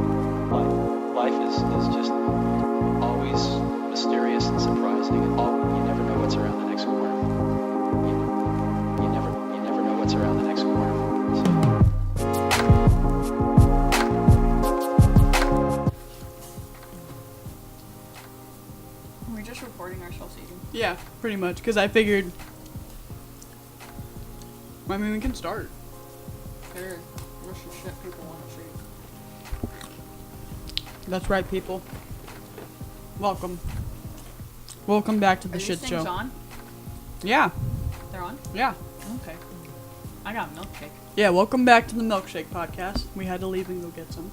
Life is just always mysterious and surprising. You never know what's around the next corner. You never know what's around the next corner. We're just recording ourselves eating. Yeah, pretty much. Because I figured. I mean, we can start. There, what's the shit people want to see? That's right, people. Welcome. Welcome back to the Are shit these show. things on? Yeah. They're on? Yeah. Okay. I got a milkshake. Yeah, welcome back to the Milkshake Podcast. We had to leave and go get some.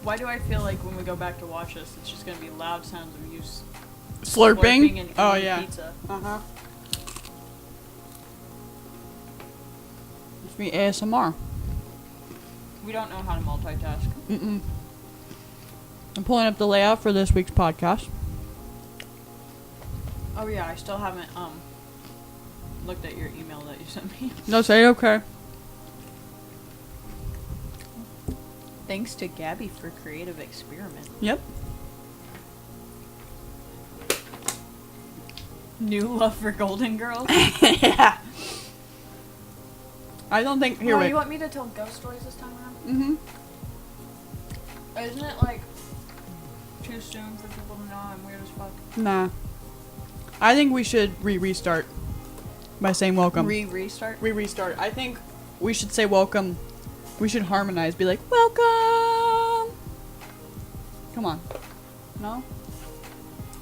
Why do I feel like when we go back to watch this, it's just gonna be loud sounds of you Slurping? and Oh, eating yeah. pizza? Uh-huh. It's me ASMR. We don't know how to multitask. Mm-mm. I'm pulling up the layout for this week's podcast. Oh yeah, I still haven't looked at your email that you sent me. No, say okay. Thanks to Gabby for creative experiment. Yep. New love for Golden Girls. Yeah. I don't think... Here, Oh, wait. you want me to tell ghost stories this time around? Mm-hmm. Isn't it like too soon for people to know I'm weird as fuck? Nah. I think we should restart by saying welcome. Restart? Restart. I think we should say welcome. We should harmonize. Be like, welcome! Come on. No?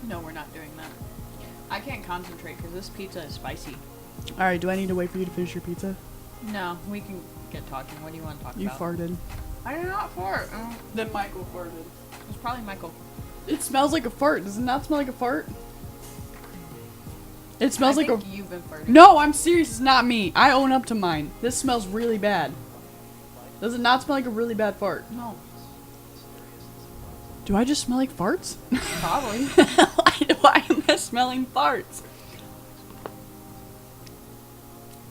No, we're not doing that. I can't concentrate because this pizza is spicy. Alright, do I need to wait for you to finish your pizza? No, we can get talking. What do you want to talk You about? farted. I did not fart. Then Michael farted. It was probably Michael. It smells like a fart. Does it not smell like a fart? It smells like a... You've been farting. No, I'm serious. It's not me. I own up to mine. This smells really bad. Does it not smell like a really bad fart? No. Do I just smell like farts? Probably. Why am I smelling farts?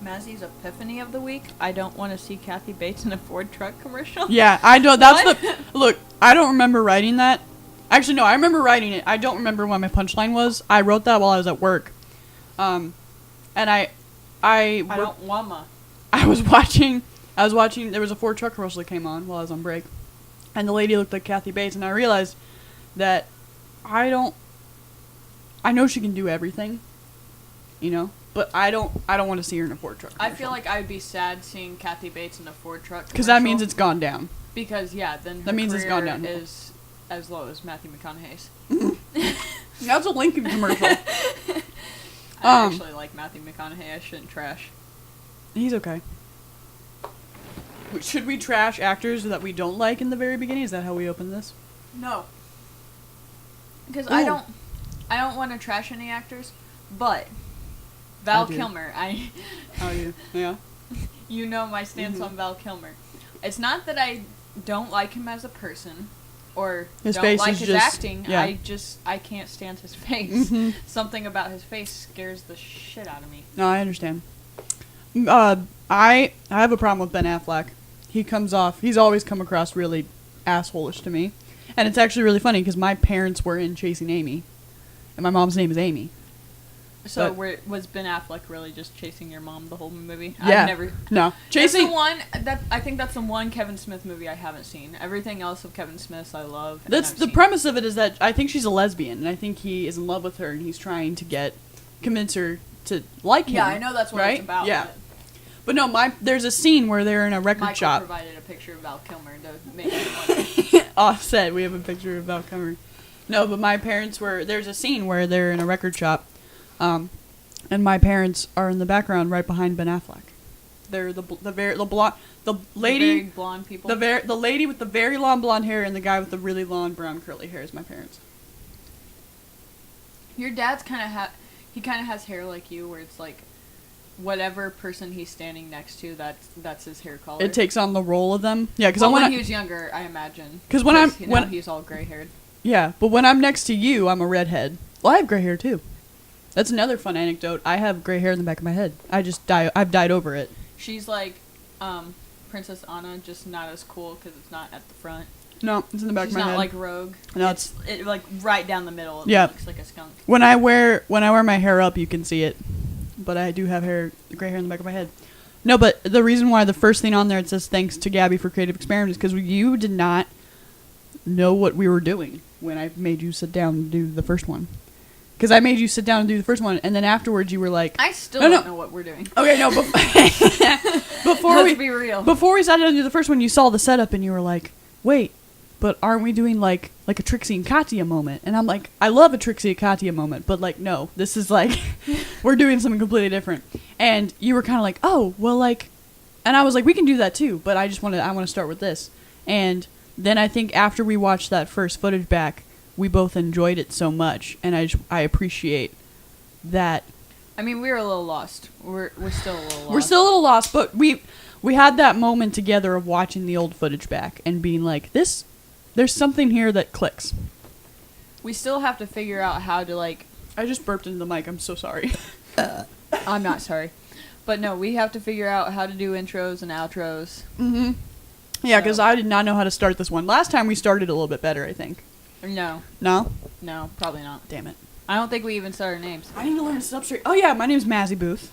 Mazzy's epiphany of the week. I don't want to see Kathy Bates in a Ford truck commercial. Yeah, I don't. That's What? the... Look, I don't remember writing that. Actually, no, I remember writing it. I don't remember what my punchline was. I wrote that while I was at work. And I don't wanna. I was watching, there was a Ford truck commercial that came on while I was on break. And the lady looked like Kathy Bates, and I realized that I know she can do everything, you know, but I don't want to see her in a Ford truck commercial. I feel like I would be sad seeing Kathy Bates in a Ford truck commercial. Because that means it's gone down. Because, yeah, then her That means it's gone career downhill. is as low as Matthew McConaughey's. That's a Lincoln commercial. I actually like Matthew McConaughey. I shouldn't trash. He's okay. Should we trash actors that we don't like in the very beginning? Is that how we open this? No. Because Ooh. I don't want to trash any actors, but Val do. Kilmer, Oh, yeah. you know my stance on Val Kilmer. It's not that I don't like him as a person or His don't face like is his just- acting. yeah. I can't stand his face. Mhm. Something about his face scares the shit out of me. No, I understand. I have a problem with Ben Affleck. He's always come across really asshole-ish to me. And it's actually really funny because my parents were in Chasing Amy. And my mom's name is Amy. So But- was Ben Affleck really just chasing your mom the whole movie? Yeah. I've never. No. That's the Chasing... one I think that's the one Kevin Smith movie I haven't seen. Everything else of Kevin Smith's I love. and That's I've the seen. premise of it is that I think she's a lesbian. And I think he is in love with her. And he's trying to convince her to like him. Yeah, I know that's what right? it's about. Yeah. But no, there's a scene where they're in a record Michael shop. provided a picture of Val Kilmer to make me wonder. Offset, we have a picture of Val Kilmer. No, but my parents there's a scene where they're in a record shop, and my parents are in the background right behind Ben Affleck. They're the lady, Very blonde people. the lady with the very long blonde hair and the guy with the really long brown curly hair is my parents. Your dad's kind of he kind of has hair like you, where it's like whatever person he's standing next to, that's his hair color. It takes on the role of them. Yeah, because when he was younger, I imagine. Because when he's all gray haired. Yeah, but when I'm next to you, I'm a redhead. Well, I have gray hair too. That's another fun anecdote. I have gray hair in the back of my head. I've dyed over it. She's like Princess Anna, just not as cool because it's not at the front. No, it's in the back of my head. She's not like Rogue. No, it's like right down the middle. It yeah. looks like a skunk. When I wear my hair up, you can see it. But I do have gray hair in the back of my head. No, but the reason why the first thing on there it says thanks to Gabby for creative experiments is because you did not know what we were doing when I made you sit down and do the first one. Because I made you sit down and do the first one, and then afterwards you were like, I still don't know what we're doing. Okay, no, Let's be real. Before we sat down to do the first one, you saw the setup and you were like, wait, but aren't we doing like a Trixie and Katya moment? And I'm like, I love a Trixie and Katya moment, but like, no, this is like, we're doing something completely different. And you were kind of like, oh, well, like, and I was like, we can do that too, but I want to start with this. And then I think after we watched that first footage back, we both enjoyed it so much, and I appreciate that. I mean, we were a little lost. We're still a little lost. We're still a little lost, but we had that moment together of watching the old footage back and being like, there's something here that clicks. We still have to figure out how to, like... I just burped into the mic. I'm so sorry. I'm not sorry. But no, we have to figure out how to do intros and outros. Mm-hmm. Yeah, because I did not know how to start this one. Last time we started a little bit better, I think. No. No? No, probably not. Damn it. I don't think we even said our names. I need to learn to sit up straight. Oh yeah, my name's Mazzy Booth.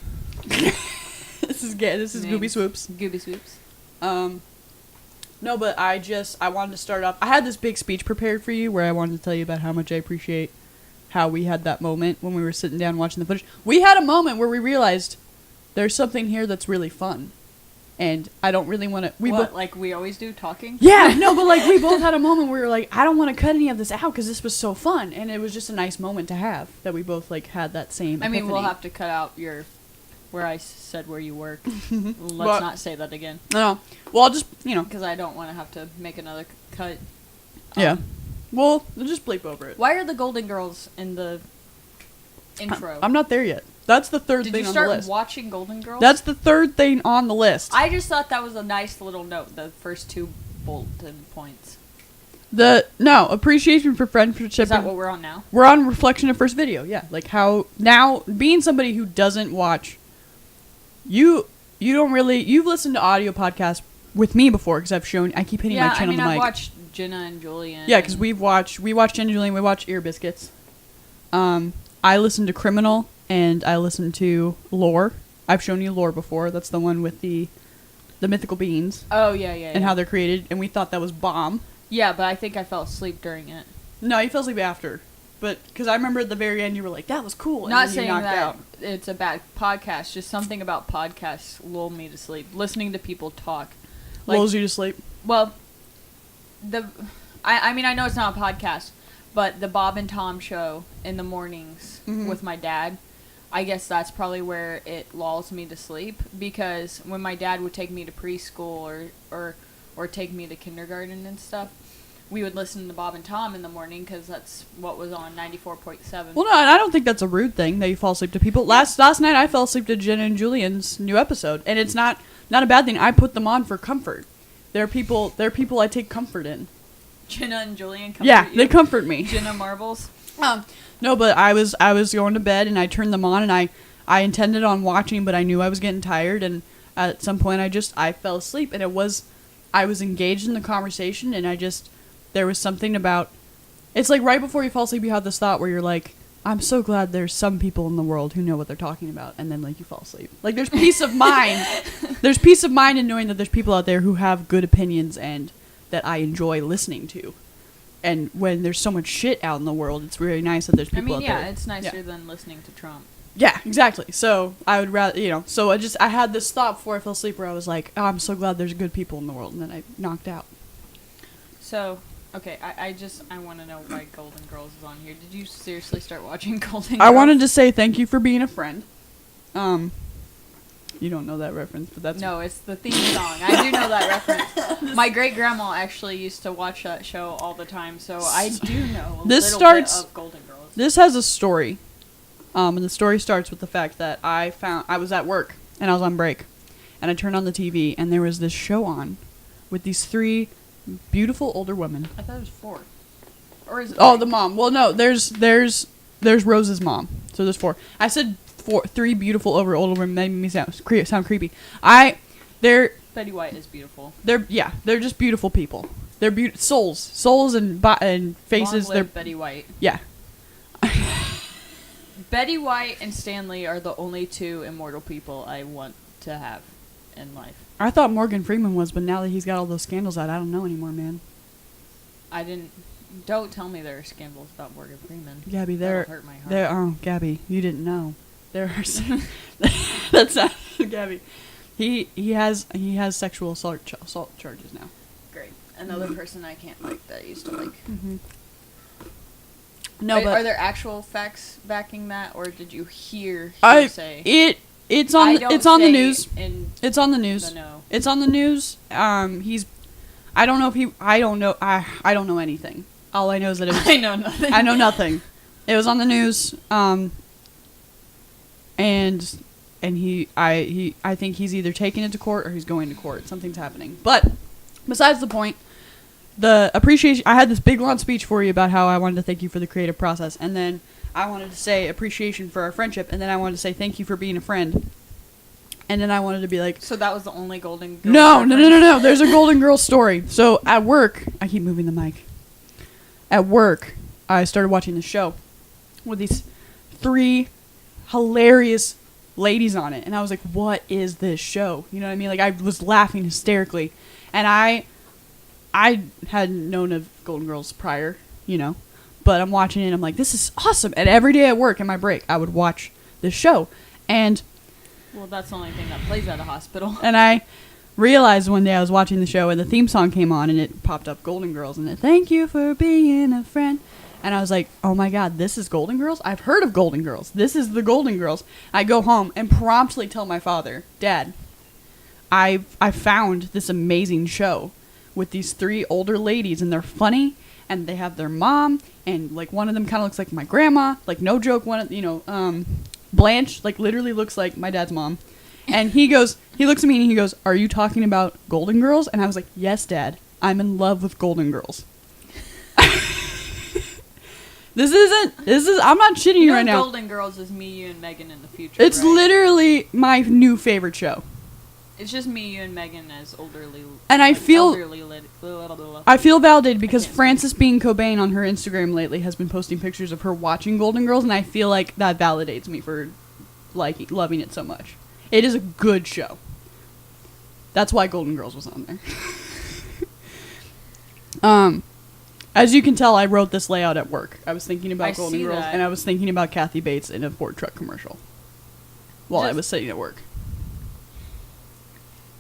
This is Gooby Swoops. Gooby Swoops. No, but I wanted to start off. I had this big speech prepared for you where I wanted to tell you about how much I appreciate how we had that moment when we were sitting down watching the footage. We had a moment where we realized there's something here that's really fun. And I don't really want to... like we always do, talking? Yeah, no, but like we both had a moment where we were like, I don't want to cut any of this out because this was so fun. And it was just a nice moment to have that we both like had that same I mean, epiphany. we'll have to cut out where I said where you work. Let's not say that again. No. Well, I'll just, Because I don't want to have to make another cut. Yeah. Well, we'll just bleep over it. Why are the Golden Girls in the intro? I'm not there yet. That's the third thing on the list. Did you start watching Golden Girls? That's the third thing on the list. I just thought that was a nice little note, the first 2 bulletin points. No, appreciation for friendship. Is that what we're on now? We're on reflection of first video, yeah. Like how, now, being somebody who doesn't watch, you don't really, you've listened to audio podcasts with me before, because I keep hitting my chin on the mic. I've watched Jenna and Julian. Yeah, because we watched Jenna and Julian, we watched Ear Biscuits. I listened to Criminal, and I listened to Lore. I've shown you Lore before. That's the one with the mythical beings. Oh, yeah. And how they're created, and we thought that was bomb. Yeah, but I think I fell asleep during it. No, you fell asleep after. But, because I remember at the very end you were like, that was cool. And Not then saying you knocked that out. it's a bad podcast, just something about podcasts lulled me to sleep. Listening to people talk. Lulls you to sleep. Well, I mean, I know it's not a podcast, but the Bob and Tom show in the mornings with my dad, I guess that's probably where it lulls me to sleep, because when my dad would take me to preschool or take me to kindergarten and stuff, we would listen to Bob and Tom in the morning because that's what was on 94.7. Well, no, and I don't think that's a rude thing that you fall asleep to people. Last night I fell asleep to Jenna and Julian's new episode, and it's not a bad thing. I put them on for comfort. They're people I take comfort in. Jenna and Julian comfort you? They comfort me. Jenna Marbles? No, but I was going to bed, and I turned them on, and I intended on watching, but I knew I was getting tired, and at some point I fell asleep, and I was engaged in the conversation, and there was something about, it's like right before you fall asleep, you have this thought where you're like, I'm so glad there's some people in the world who know what they're talking about, and then like you fall asleep. Like there's peace of mind. There's peace of mind in knowing that there's people out there who have good opinions and that I enjoy listening to. And when there's so much shit out in the world, it's really nice that there's people out there. Yeah, it's nicer than listening to Trump. Yeah, exactly. So I would rather, so I had this thought before I fell asleep where I was like, oh, I'm so glad there's good people in the world, and then I knocked out. So, okay, I want to know why Golden Girls is on here. Did you seriously start watching Golden Girls? I wanted to say thank you for being a friend. You don't know that reference, but that's... No, it's the theme song. I do know that reference. My great-grandma actually used to watch that show all the time, so I do know a little bit of Golden Girls. This has a story. And the story starts with the fact that I was at work, and I was on break. And I turned on the TV, and there was this show on with these 3 beautiful older women. I thought it was 4. Or is it? Oh, the mom. Well, no, there's Rose's mom. So there's 4. I said 3 beautiful older women made me sound creepy. They're Betty White is beautiful. they're just beautiful people. They're souls and faces. Long They're live Betty White. yeah. Betty White and Stanley are the only 2 immortal people I want to have in life. I thought Morgan Freeman was, but now that he's got all those scandals out, I don't know anymore, man. Don't tell me there are scandals about Morgan Freeman. Gabby, That'll hurt my heart. oh, Gabby, you didn't know. There are that's not Gabby. He has sexual assault charges now. Great. Another person I can't like that I used to like. Mm-hmm. No, but are there actual facts backing that, or did you hear say? It's on the news. It's on the news. No. It's on the news. I don't know anything. All I know is that it was, I know nothing. I know nothing. It was on the news. I think he's either taking it to court or he's going to court. Something's happening. But besides the point, the appreciation. I had this big long speech for you about how I wanted to thank you for the creative process, and then I wanted to say appreciation for our friendship, and then I wanted to say thank you for being a friend, and then I wanted to be like, so that was the only Golden Girls. No. There's a Golden Girls story. So at work, I keep moving the mic. At work, I started watching the show with these 3 hilarious ladies on it, and I was like, what is this show? You know what I mean? Like, I was laughing hysterically, and I had known of Golden Girls prior, you know, but I'm watching it and I'm like, this is awesome. And every day at work in my break, I would watch this show. And well, that's the only thing that plays at a hospital. And I realized one day I was watching the show and the theme song came on and it popped up Golden Girls and it, thank you for being a friend. And I was like, oh my God, this is Golden Girls? I've heard of Golden Girls. This is the Golden Girls. I go home and promptly tell my father, Dad, I found this amazing show with these 3 older ladies, and they're funny, and they have their mom, and like one of them kind of looks like my grandma, like no joke, Blanche like literally looks like my dad's mom. And he looks at me and he goes, are you talking about Golden Girls? And I was like, yes, Dad, I'm in love with Golden Girls. I'm not shitting you right now. Golden Girls is me, you, and Megan in the future. It's right? literally my new favorite show. It's just me, you, and Megan as elderly. And I feel I feel validated because Frances Bean Cobain on her Instagram lately has been posting pictures of her watching Golden Girls, and I feel like that validates me for loving it so much. It is a good show. That's why Golden Girls was on there. As you can tell, I wrote this layout at work. I was thinking about Golden Girls, and I was thinking about Kathy Bates in a Ford truck commercial while I was sitting at work.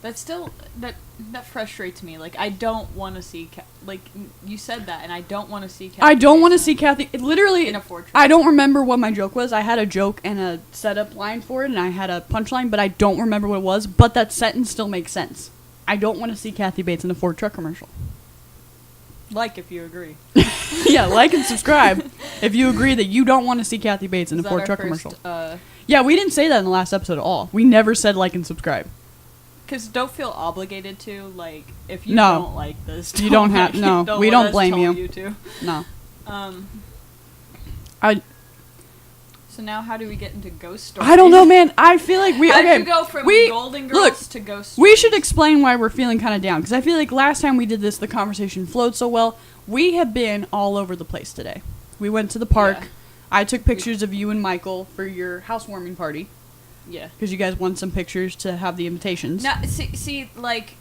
That's still that frustrates me. Like, I don't want to see like you said that, and I don't want to see Kathy. I don't want to see Kathy. Literally, in a Ford truck. I don't remember what my joke was. I had a joke and a setup line for it, and I had a punchline, but I don't remember what it was. But that sentence still makes sense. I don't want to see Kathy Bates in a Ford truck commercial. Like if you agree. Yeah, like and subscribe if you agree that you don't want to see Kathy Bates in a Ford truck commercial. Yeah, we didn't say that in the last episode at all. We never said like and subscribe. Because don't feel obligated to, like, if you don't like this. You don't have, no, we don't blame you. No. So now how do we get into ghost stories? I don't know, man. I feel like How do you go from Golden Girls to ghost stories? We should explain why we're feeling kind of down. Because I feel like last time we did this, the conversation flowed so well. We have been all over the place today. We went to the park. Yeah. I took pictures of you and Michael for your housewarming party. Yeah. Because you guys wanted some pictures to have the invitations. Now, see, like,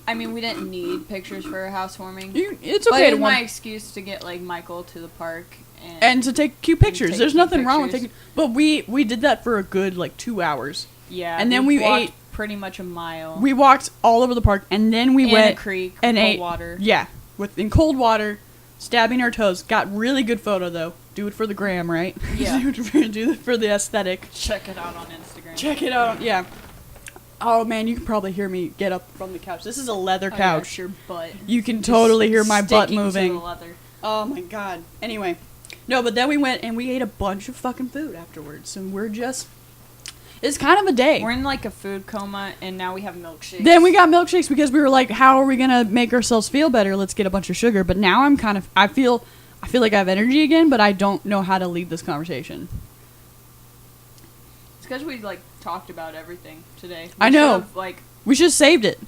I mean, we didn't need pictures for a housewarming. It's okay. But it's my excuse to get, like, Michael to the park. And to take cute pictures. There's nothing wrong with taking... But we did that for a good, 2 hours. Yeah. And then we ate... pretty much a mile. We walked all over the park, and then we went... a creek, and cold ate, water. Yeah. In cold water, stabbing our toes. Got really good photo, though. Do it for the gram, right? Yeah. Do it for the aesthetic. Check it out on Instagram. Check it out. Yeah. Oh, man, you can probably hear me get up from the couch. This is a leather couch. Yeah, your butt. You can totally hear my butt moving. To the leather. Oh, my God. Anyway. No, but then we went and we ate a bunch of fucking food afterwards. And it's It's kind of a day. We're in like a food coma, and now we have milkshakes. Then we got milkshakes because we were like, how are we going to make ourselves feel better? Let's get a bunch of sugar. But now I feel like I have energy again, but I don't know how to lead this conversation. It's because we like talked about everything today. I know. We should have saved it.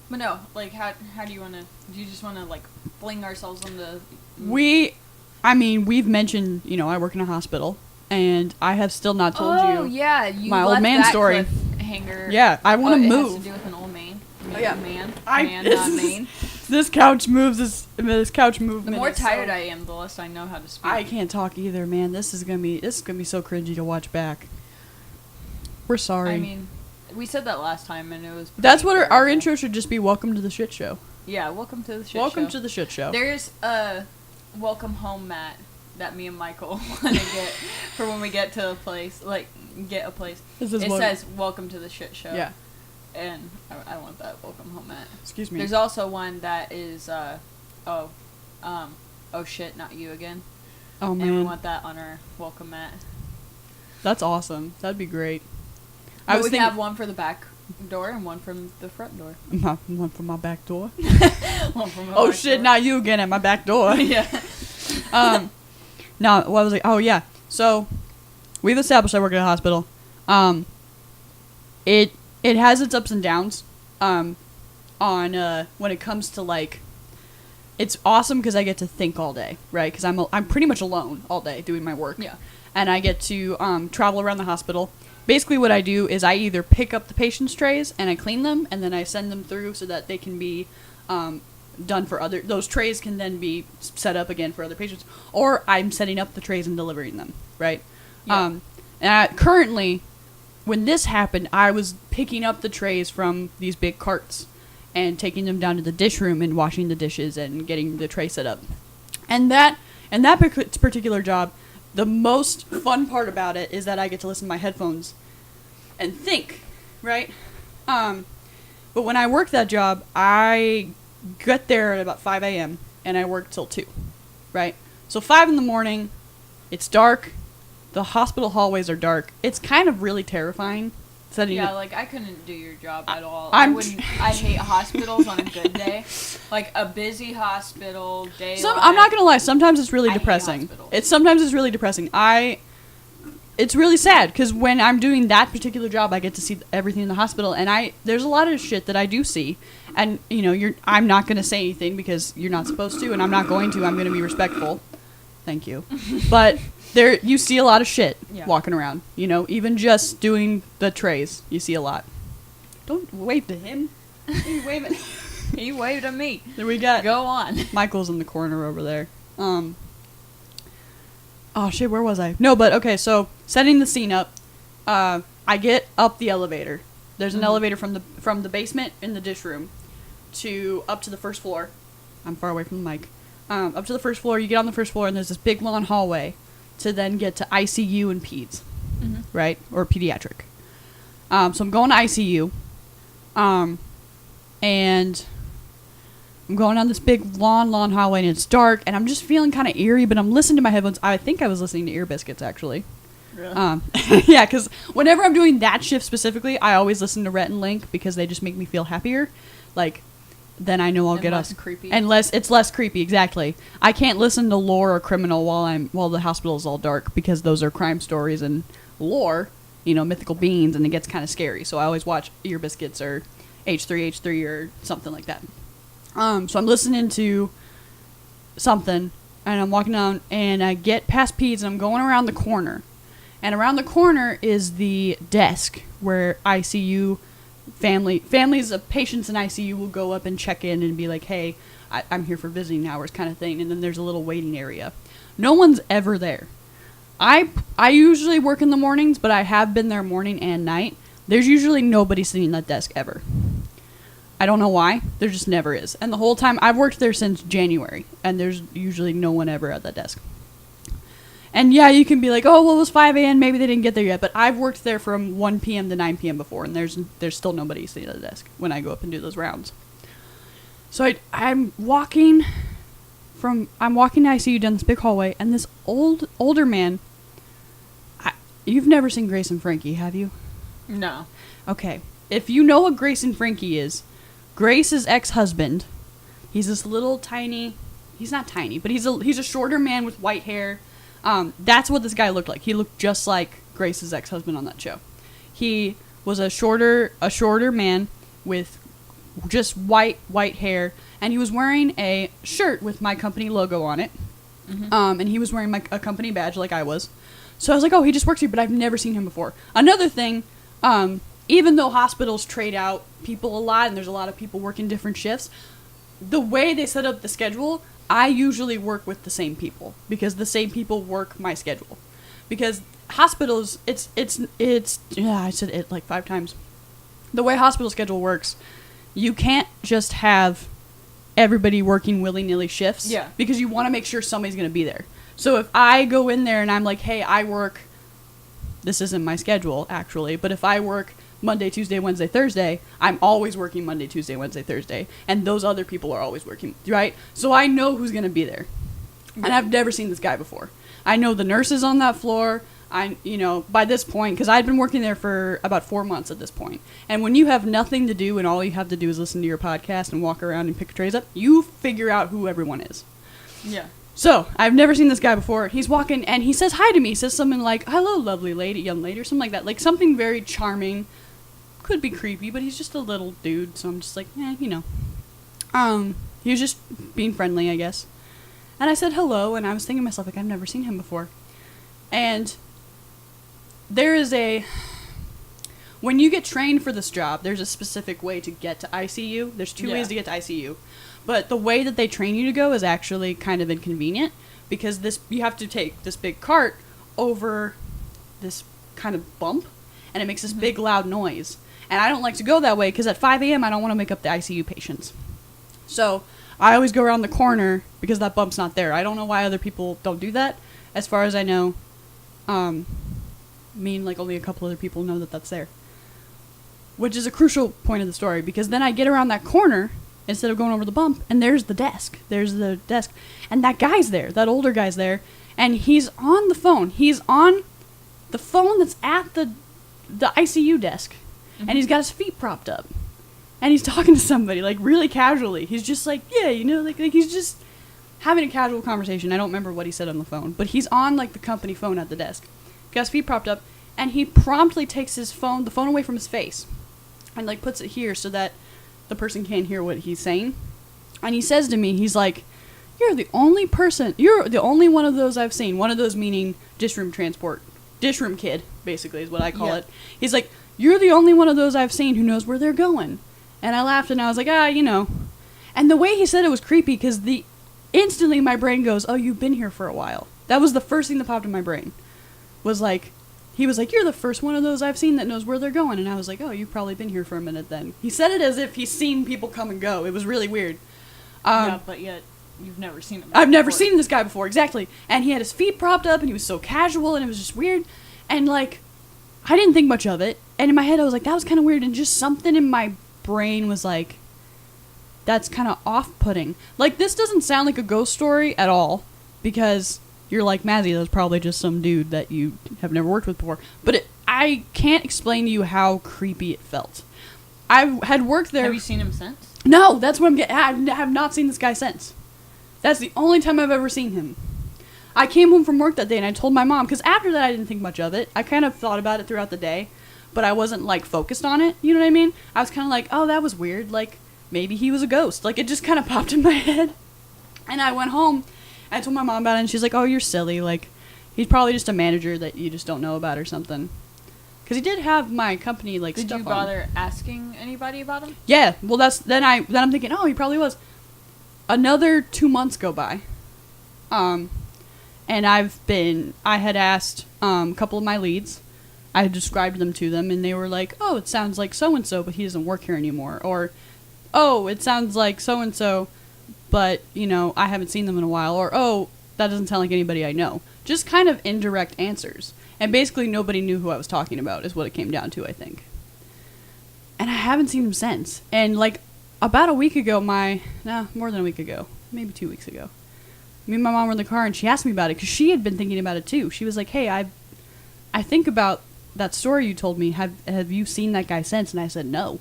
But no, like how do you want to? Do you just want to like fling ourselves on the? We've mentioned, I work in a hospital, and I have still not told you. Oh yeah, my old man story. Hanger. Yeah, I want to move. It has to do with an old man. Oh, yeah. Man, not man. This couch moves. This couch movement. The more tired I am, the less I know how to speak. I can't talk either, man. This is gonna be so cringy to watch back. We're sorry. I mean, we said that last time, and it was. That's what our intro should just be. Welcome to the shit show. Yeah, welcome to the shit show. Welcome to the shit show. There's a welcome home mat that me and Michael want to get for when we get to a place. Like, get a place. It says welcome to the shit show. Yeah. And I want that welcome home mat. Excuse me. There's also one that is, oh shit, not you again. Oh, man. And we want that on our welcome mat. That's awesome. That'd be great. We can have one for the back door and one from the front door. One from my back door. One from my oh back shit, door. Not not you again at my back door. yeah. No, what was it? Oh yeah. So we've established I work at a hospital. It has its ups and downs. On when it comes to like, it's awesome because I get to think all day, right? Because I'm pretty much alone all day doing my work. Yeah. And I get to travel around the hospital. Basically, what I do is I either pick up the patient's trays and I clean them, and then I send them through so that they can be done for other. Those trays can then be set up again for other patients, or I'm setting up the trays and delivering them, right? Yeah. Currently, when this happened, I was picking up the trays from these big carts and taking them down to the dish room and washing the dishes and getting the tray set up. And that particular job, the most fun part about it is that I get to listen to my headphones and think, right? But when I worked that job, I got there at about 5 a.m. and I worked till 2, right? So 5 in the morning, it's dark, the hospital hallways are dark. It's kind of really terrifying. Like I couldn't do your job at all. I hate hospitals on a good day. Like a busy hospital day. I'm not gonna lie. Sometimes it's really depressing. Sometimes it's really depressing. It's really sad because when I'm doing that particular job, I get to see everything in the hospital, and there's a lot of shit that I do see, and I'm not gonna say anything because you're not supposed to, and I'm not going to. I'm gonna be respectful. Thank you, but. You see a lot of shit walking around, even just doing the trays, you see a lot. Don't wave to him. He waving. He waved at me. There we go. Go on. Michael's in the corner over there. Oh shit, where was I? No, but okay, so setting the scene up, I get up the elevator. There's an elevator from the basement in the dish room up to the first floor. I'm far away from the mic. Up to the first floor, you get on the first floor and there's this big long hallway to then get to ICU and peds, right? Or pediatric. So I'm going to ICU, and I'm going down this big long hallway, and it's dark, and I'm just feeling kind of eerie, but I'm listening to my headphones. I think I was listening to Ear Biscuits, actually. Really? Yeah, because whenever I'm doing that shift specifically, I always listen to Rhett and Link because they just make me feel happier. Like, then I know I'll get us creepy. It's less creepy, exactly. I can't listen to lore or criminal while the hospital is all dark because those are crime stories and lore, mythical beings, and it gets kind of scary. So I always watch Ear Biscuits or H3 or something like that. So I'm listening to something, and I'm walking down, and I get past peds, and I'm going around the corner. And around the corner is the desk where ICU families of patients in ICU will go up and check in and be like, hey, I'm here for visiting hours kind of thing. And then there's a little waiting area. No one's ever there. I usually work in the mornings, but I have been there morning and night. There's usually nobody sitting at that desk ever. I don't know why. There just never is. And the whole time, I've worked there since January, and there's usually no one ever at that desk. And yeah, you can be like, oh, well, it was 5 a.m., maybe they didn't get there yet. But I've worked there from 1 p.m. to 9 p.m. before, and there's still nobody sitting at the desk when I go up and do those rounds. So I'm walking to ICU down this big hallway, and this older man, You've never seen Grace and Frankie, have you? No. Okay. If you know what Grace and Frankie is, Grace's ex-husband, he's this little tiny, he's not tiny, but he's a shorter man with white hair. That's what this guy looked like. He looked just like Grace's ex-husband on that show. He was a shorter man with just white hair, and he was wearing a shirt with my company logo on it. Mm-hmm. And he was wearing a company badge like I was. So I was like, oh, he just works here, but I've never seen him before. Another thing, even though hospitals trade out people a lot and there's a lot of people working different shifts, the way they set up the schedule, I usually work with the same people because the same people work my schedule. Because hospitals, it's yeah, I said it like 5 times. The way hospital schedule works, you can't just have everybody working willy-nilly shifts. Yeah. Because you want to make sure somebody's going to be there. So if I go in there and I'm like, hey, I work, this isn't my schedule actually, but if I work Monday, Tuesday, Wednesday, Thursday, I'm always working Monday, Tuesday, Wednesday, Thursday, and those other people are always working, right? So I know who's going to be there. And I've never seen this guy before. I know the nurses on that floor. By this point, because I'd been working there for about 4 months at this point. And when you have nothing to do and all you have to do is listen to your podcast and walk around and pick trays up, you figure out who everyone is. Yeah. So, I've never seen this guy before. He's walking and he says hi to me. He says something like, hello, lovely lady, young lady, or something like that. Like something very charming. Could be creepy, but he's just a little dude, so I'm just like, He was just being friendly, I guess. And I said hello, and I was thinking to myself, like, I've never seen him before. And there is when you get trained for this job, there's a specific way to get to ICU. There's 2 ways to get to ICU. But the way that they train you to go is actually kind of inconvenient because you have to take this big cart over this kind of bump, and it makes this big loud noise. And I don't like to go that way because at 5 a.m. I don't want to wake up the ICU patients. So I always go around the corner because that bump's not there. I don't know why other people don't do that. As far as I know, only a couple other people know that that's there. Which is a crucial point of the story, because then I get around that corner instead of going over the bump, and there's the desk. And that guy's there, that older guy's there, and he's on the phone. He's on the phone that's at the ICU desk, and he's got his feet propped up. And he's talking to somebody, like, really casually. He's just like, yeah, like he's just having a casual conversation. I don't remember what he said on the phone, but he's on, like, the company phone at the desk. Got his feet propped up, and he promptly takes the phone away from his face and, like, puts it here so that the person can't hear what he's saying. And he says to me, he's like, you're the only one of those I've seen. One of those meaning dish room kid, basically, is what I call it. He's like, you're the only one of those I've seen who knows where they're going. And I laughed, and I was like, And the way he said it was creepy, because instantly my brain goes, oh, you've been here for a while. That was the first thing that popped in my brain. Was like, he was like, you're the first one of those I've seen that knows where they're going. And I was like, oh, you've probably been here for a minute then. He said it as if he's seen people come and go. It was really weird. But yet you've never seen him. I've never seen this guy before, exactly. And he had his feet propped up, and he was so casual, and it was just weird. And, like, I didn't think much of it. And in my head, I was like, that was kind of weird. And just something in my brain was like, that's kind of off-putting. Like, this doesn't sound like a ghost story at all, because you're like, Mazzy, that was probably just some dude that you have never worked with before. But I can't explain to you how creepy it felt. I had worked there. Have you seen him since? No, that's what I'm getting. I have not seen this guy since. That's the only time I've ever seen him. I came home from work that day and I told my mom, because after that I didn't think much of it. I kind of thought about it throughout the day, but I wasn't, like, focused on it. You know what I mean? I was kind of like, oh, that was weird. Like, maybe he was a ghost. Like, it just kind of popped in my head. And I went home. I told my mom about it, and she's like, oh, you're silly. Like, he's probably just a manager that you just don't know about or something. Because he did have my company, like, Did stuff you bother asking anybody about him? Yeah. Well, then I'm thinking, oh, he probably was. Another 2 months go by. And I had asked a couple of my leads. I had described them to them, and they were like, oh, it sounds like so-and-so, but he doesn't work here anymore. Or, oh, it sounds like so-and-so, but, I haven't seen them in a while. Or, oh, that doesn't sound like anybody I know. Just kind of indirect answers. And basically nobody knew who I was talking about is what it came down to, I think. And I haven't seen him since. And, like, about a week ago, more than a week ago, maybe 2 weeks ago, me and my mom were in the car, and she asked me about it, because she had been thinking about it, too. She was like, hey, I think about that story you told me. Have you seen that guy since? And I said no.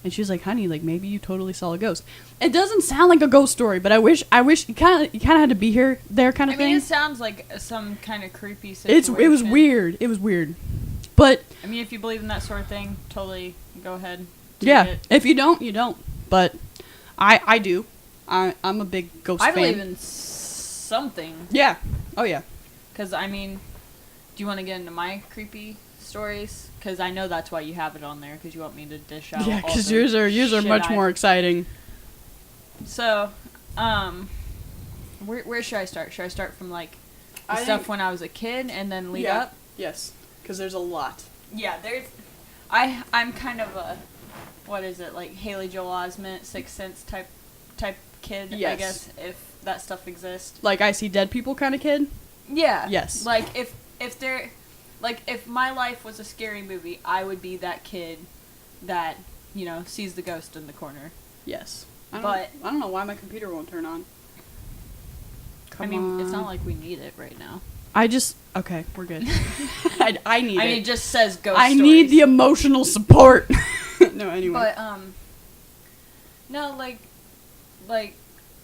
And she's like, honey, like maybe you totally saw a ghost. It doesn't sound like a ghost story, but I wish you kind of had to be there kind of thing. I mean, it sounds like some kind of creepy situation. It was weird. It was weird. But I mean, if you believe in that sort of thing, totally go ahead. Yeah. If you don't, you don't. But I do. I'm a big ghost fan. I believe in something. Yeah. Oh yeah. Because I mean, do you want to get into my creepy stories? Because I know that's why you have it on there, because you want me to dish out. Yeah, because yours are much more exciting. So, where should I start? Should I start from like the stuff when I was a kid and then lead up? Yes, because there's a lot. Yeah, I'm kind of a, what is it, like Haley Joel Osment, Sixth Sense type kid. Yes. I guess, if that stuff exists. Like I see dead people kind of kid. Yeah. Yes. Like if my life was a scary movie, I would be that kid that, sees the ghost in the corner. Yes. But I don't know why my computer won't turn on. It's not like we need it right now. Okay, we're good. I need it. I mean, it just says ghost I stories. need the emotional support. No, anyway. But, no, like,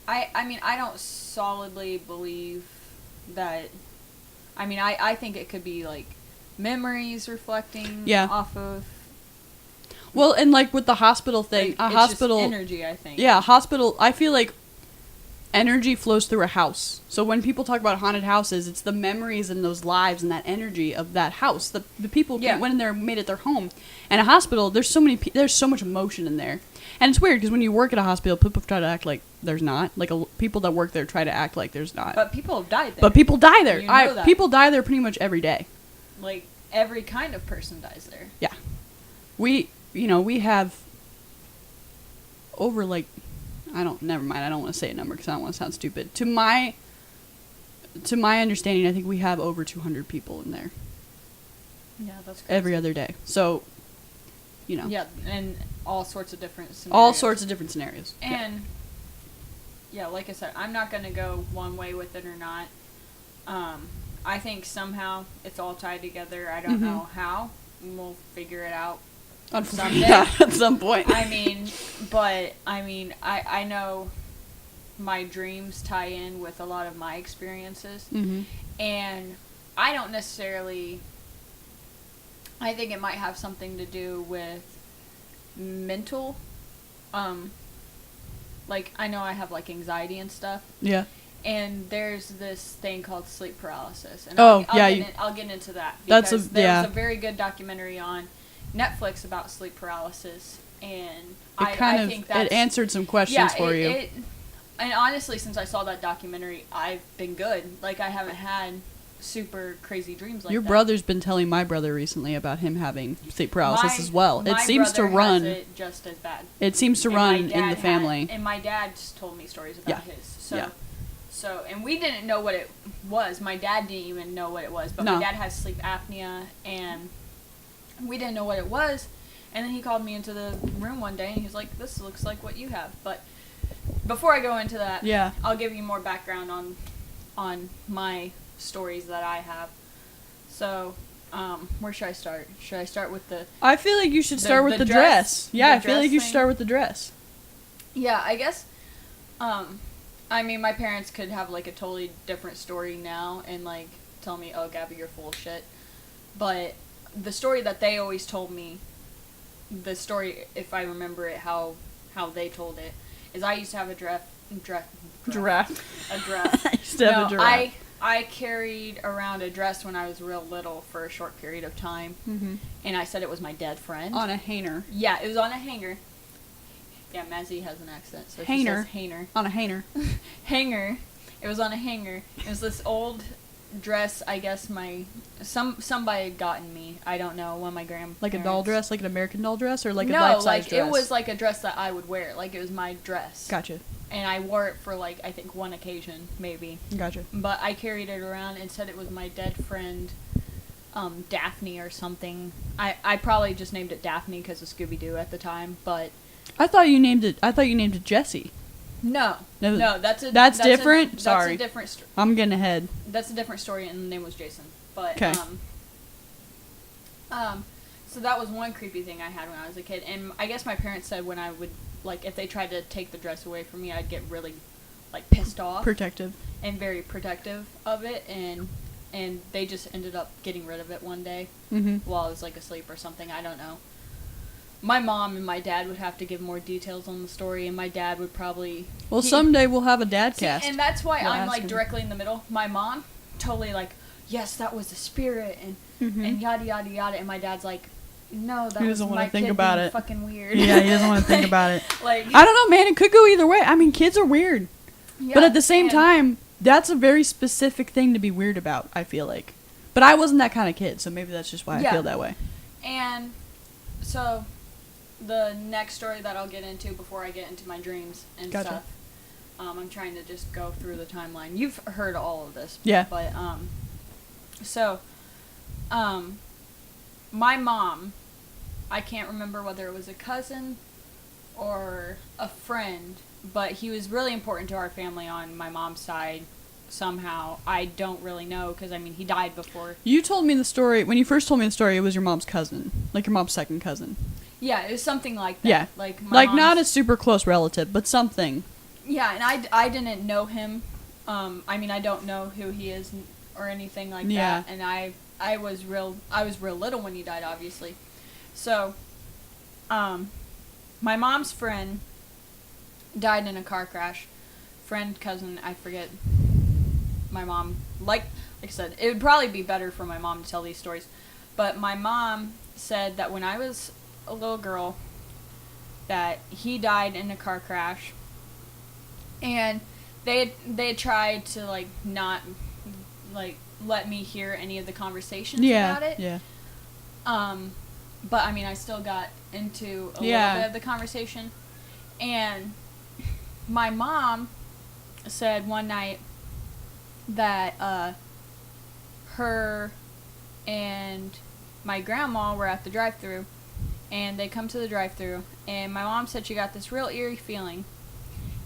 I mean, I don't solidly believe that, I mean, I think it could be, like, memories reflecting off of. Well, and, like, with the hospital thing, it's hospital... just energy, I think. Yeah, hospital, I feel like energy flows through a house. So when people talk about haunted houses, it's the memories and those lives and that energy of that house. The people when they're made at their home. And a hospital, there's so much emotion in there. And it's weird because when you work at a hospital, people try to act like there's not. Like people that work there try to act like there's not. But people have died there. But people die there. You know that. People die there pretty much every day. Like every kind of person dies there. Yeah. We have over like never mind. I don't want to say a number because I don't want to sound stupid. To my understanding, I think we have over 200 people in there. Yeah, that's crazy. Every other day. So, Yeah, and all sorts of different scenarios. All sorts of different scenarios. And, yeah, like I said, I'm not going to go one way with it or not. I think somehow it's all tied together. I don't know how. We'll figure it out someday. Yeah, at some point. I know my dreams tie in with a lot of my experiences. Mm-hmm. And I don't necessarily... I think it might have something to do with mental... like, I know I have, like, anxiety and stuff. Yeah. And there's this thing called sleep paralysis. And I'll get into that. Because there's a very good documentary on Netflix about sleep paralysis. And I think that's... It answered some questions for you. And honestly, since I saw that documentary, I've been good. Like, I haven't had super crazy dreams like that. Your brother's been telling my brother recently about him having sleep paralysis as well. It seems to run... has it just as bad. It seems to run in the family. And my dad just told me stories about his. So, and we didn't know what it was. My dad didn't even know what it was. But my dad has sleep apnea, and we didn't know what it was. And then he called me into the room one day, and he's like, this looks like what you have. But before I go into that, I'll give you more background on my stories that I have. So, where should I start? Should I start with the... I feel like you should start with the dress. Yeah, I feel like you should start with the dress. Yeah, I guess... I mean, my parents could have, like, a totally different story now and, like, tell me, oh, Gabby, you're full of shit. But the story that they always told me, the story, if I remember it, how they told it, is I used to have a giraffe. A dress. I used to have a giraffe. I carried around a dress when I was real little for a short period of time. Mm-hmm. And I said it was my dead friend. On a hanger. Yeah, it was on a hanger. Yeah, Mazzy has an accent, so hanger. She says hanger. On a hanger. Hanger. It was on a hanger. It was this old dress, I guess somebody had gotten me. I don't know, one of my grandparents. Like a doll dress? Like an American doll dress? Or like a life-size dress? No, like, it was like a dress that I would wear. Like, it was my dress. Gotcha. And I wore it for, like, I think one occasion, maybe. Gotcha. But I carried it around and said it was my dead friend, Daphne or something. I probably just named it Daphne because of Scooby-Doo at the time, but... I thought you named it Jessie. No, that's different. That's Sorry, a different. I'm getting ahead. That's a different story, and the name was Jason. But okay. So that was one creepy thing I had when I was a kid. And I guess my parents said when I would, like, if they tried to take the dress away from me, I'd get really, like, pissed off. Protective. And very protective of it. And they just ended up getting rid of it one day while I was, like, asleep or something. I don't know. My mom and my dad would have to give more details on the story, and my dad would probably... Well, someday we'll have a dad See, cast. and that's why We'll I'm, ask like, him. directly in the middle. My mom, totally, like, yes, that was the spirit, and yada, yada, yada. And my dad's like, no, that He was doesn't wanna my think kid about being it. fucking weird. Yeah, he doesn't want to think about it. Like, I don't know, man. It could go either way. I mean, kids are weird. yeah, But at the same and- time, that's a very specific thing to be weird about, I feel like. But I wasn't that kind of kid, so maybe that's just why I feel that way. And so, the next story that I'll get into before I get into my dreams and Gotcha. stuff, I'm trying to just go through the timeline. You've heard all of this. Yeah. But, so, my mom, I can't remember whether it was a cousin or a friend, but he was really important to our family on my mom's side somehow. I don't really know because, I mean, he died before. You told me the story, when you first told me the story, it was your mom's cousin. Like your mom's second cousin. Yeah, it was something like that. Yeah. Like, Like not a super close relative, but something. Yeah, and I didn't know him. I mean, I don't know who he is or anything like Yeah. that. And I was real little when he died, obviously. So, my mom's friend died in a car crash. Friend, cousin, I forget. My mom, like I said, it would probably be better for my mom to tell these stories. But my mom said that when I was a little girl, that he died in a car crash. And they had tried to, like, not, like, let me hear any of the conversations about it. Yeah. But, I mean, I still got into a little bit of the conversation. And my mom said one night that her and my grandma were at the drive-thru. And they come to the drive-thru. And my mom said she got this real eerie feeling.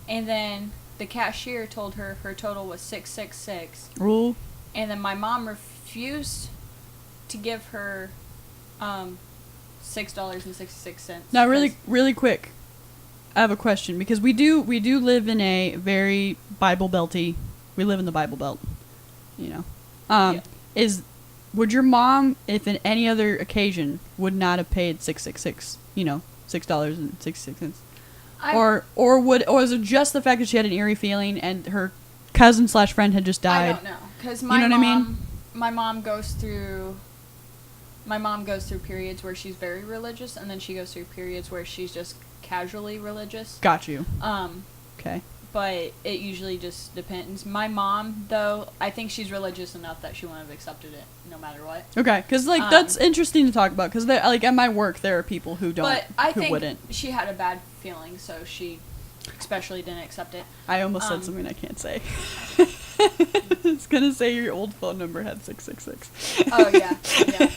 And then the cashier told her her total was 666. Rule. And then my mom refused to give her $6.66. Now, really quick, I have a question because we do live in a very Bible belty. We live in the Bible Belt, you know. Would your mom, if in any other occasion, would not have paid $666? You know, $6.66. Or is it just the fact that she had an eerie feeling and her cousin / friend had just died? I don't know, because my You know mom, what I mean? my mom goes through periods where she's very religious, and then she goes through periods where she's just casually religious. Got you. Okay. But it usually just depends. My mom, though, I think she's religious enough that she wouldn't have accepted it no matter what. Okay, because like that's interesting to talk about because like at my work there are people who don't, But I who think wouldn't. she had a bad feeling, so she especially didn't accept it. I almost said something I can't say. It's gonna say your old phone number had 666. Oh yeah,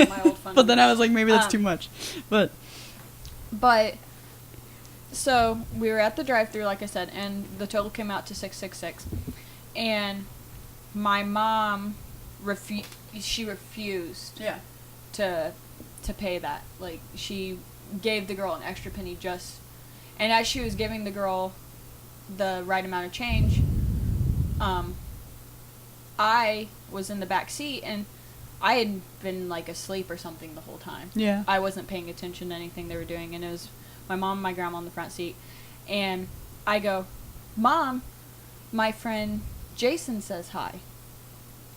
my old phone. But then I was like, maybe that's too much. But so we were at the drive-thru, like I said, and the total came out to 666, and my mom refused. yeah, to pay that. Like, she gave the girl an extra penny and as she was giving the girl the right amount of change, I was in the back seat, and I had been, like, asleep or something the whole time. yeah. I wasn't paying attention to anything they were doing, and it was my mom and my grandma in the front seat, and I go, Mom, my friend Jason says hi.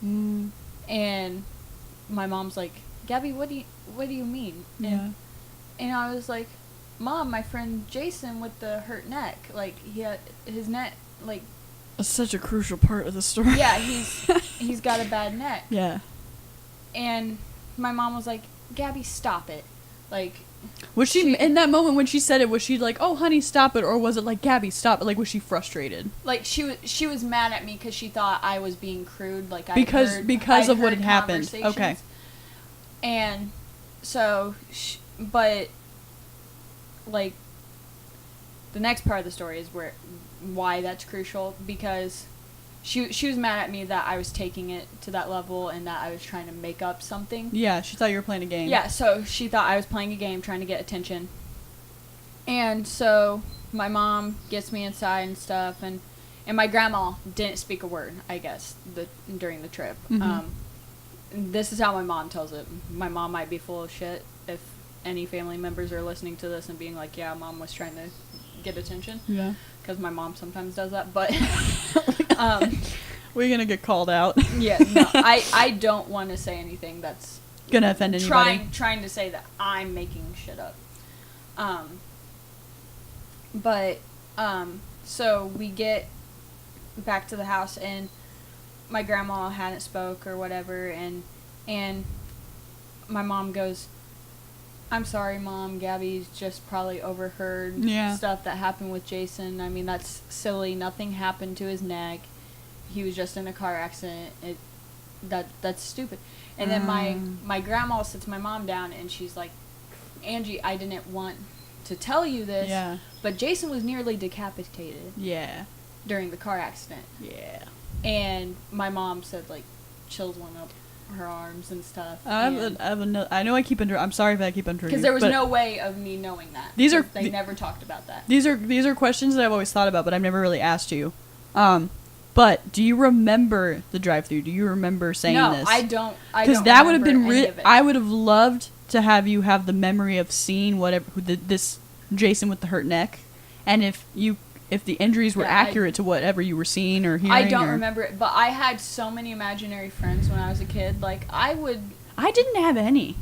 Mm. And my mom's like, Gabby, what do you mean? Yeah. And I was like, Mom, my friend Jason with the hurt neck, like, he had his neck, like, That's such a crucial part of the story. yeah, he's got a bad neck. Yeah. And my mom was like, Gabby, stop it. Like, Was she in that moment when she said it? Was she like, "Oh, honey, stop it," or was it like, "Gabby, stop it"? Like, was she frustrated? like she was mad at me because she thought I was being crude. Like, Because of what had happened. conversations. Okay. And so, but like, the next part of the story is why that's crucial, because she was mad at me that I was taking it to that level and that I was trying to make up something. Yeah, she thought you were playing a game. Yeah, so she thought I was playing a game, trying to get attention. And so my mom gets me inside and stuff, and my grandma didn't speak a word, I guess, during the trip. Mhm. This is how my mom tells it. My mom might be full of shit if any family members are listening to this and being like, yeah, mom was trying to get attention. Yeah. Because my mom sometimes does that, but we're gonna get called out. yeah, no, I don't want to say anything that's Gonna offend anybody. trying to say that I'm making shit up. But so we get back to the house and my grandma hadn't spoke or whatever, and my mom goes, I'm sorry, Mom, Gabby's just probably overheard stuff that happened with Jason. I mean, that's silly. Nothing happened to his neck. He was just in a car accident. That's stupid. And then my grandma sits my mom down and she's like, Angie, I didn't want to tell you this, but Jason was nearly decapitated during the car accident. Yeah. And my mom said, like, chills went up her arms and stuff. I know I keep I'm sorry if I keep interrupting. Because there was no way of me knowing that. They never talked about that. These are questions that I've always thought about, but I've never really asked you. But do you remember the drive-through? Do you remember saying this? No, I don't. Because that would have been I would have loved to have you have the memory of seeing this Jason with the hurt neck, and if the injuries were accurate to whatever you were seeing or hearing. I don't remember it, but I had so many imaginary friends when I was a kid. Like, I didn't have any.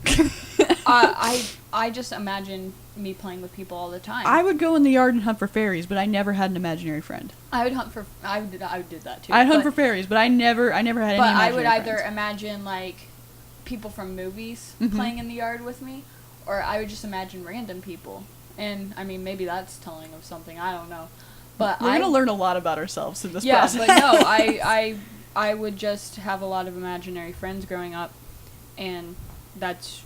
I just imagined me playing with people all the time. I would go in the yard and hunt for fairies, but I never had an imaginary friend. I did that too. I'd hunt for fairies, but I never had any imaginary friends. But I would either imagine, like, people from movies playing in the yard with me, or I would just imagine random people. And, I mean, maybe that's telling of something. I don't know. But we're going to learn a lot about ourselves in this process. Yeah, but no, I would just have a lot of imaginary friends growing up, and that's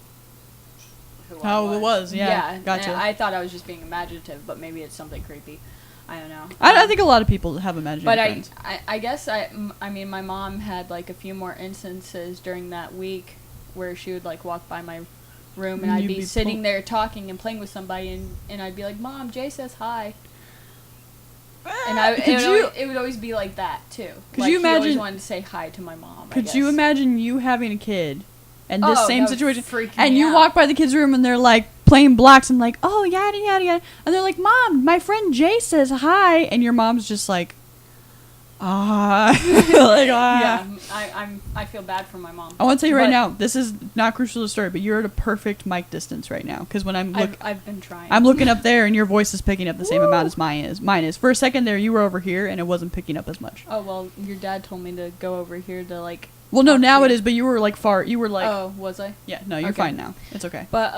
how it was. Yeah, gotcha. I thought I was just being imaginative, but maybe it's something creepy. I don't know. I think a lot of people have imaginary friends. But I guess I mean, my mom had, like, a few more instances during that week where she would, like, walk by my room and I'd be sitting there talking and playing with somebody, and I'd be like, Mom, Jay says hi. And it would always be like that too. Could you imagine? He always wanted to say hi to my mom. Could you imagine you having a kid, and this same situation, and you walk by the kid's room and they're like playing blocks and like, oh yada yada yada, and they're like, Mom, my friend Jay says hi, and your mom's just like, Yeah, I feel bad for my mom. I want to tell you right now, this is not crucial to the story, but you're at a perfect mic distance right now. Because when I've been trying. I'm looking up there, and your voice is picking up the same amount as mine is. For a second there, you were over here, and it wasn't picking up as much. Oh well, your dad told me to go over here to like. Well, no, now it is, but you were like far. You were like. Oh, was I? Yeah, no, you're fine now. It's okay. But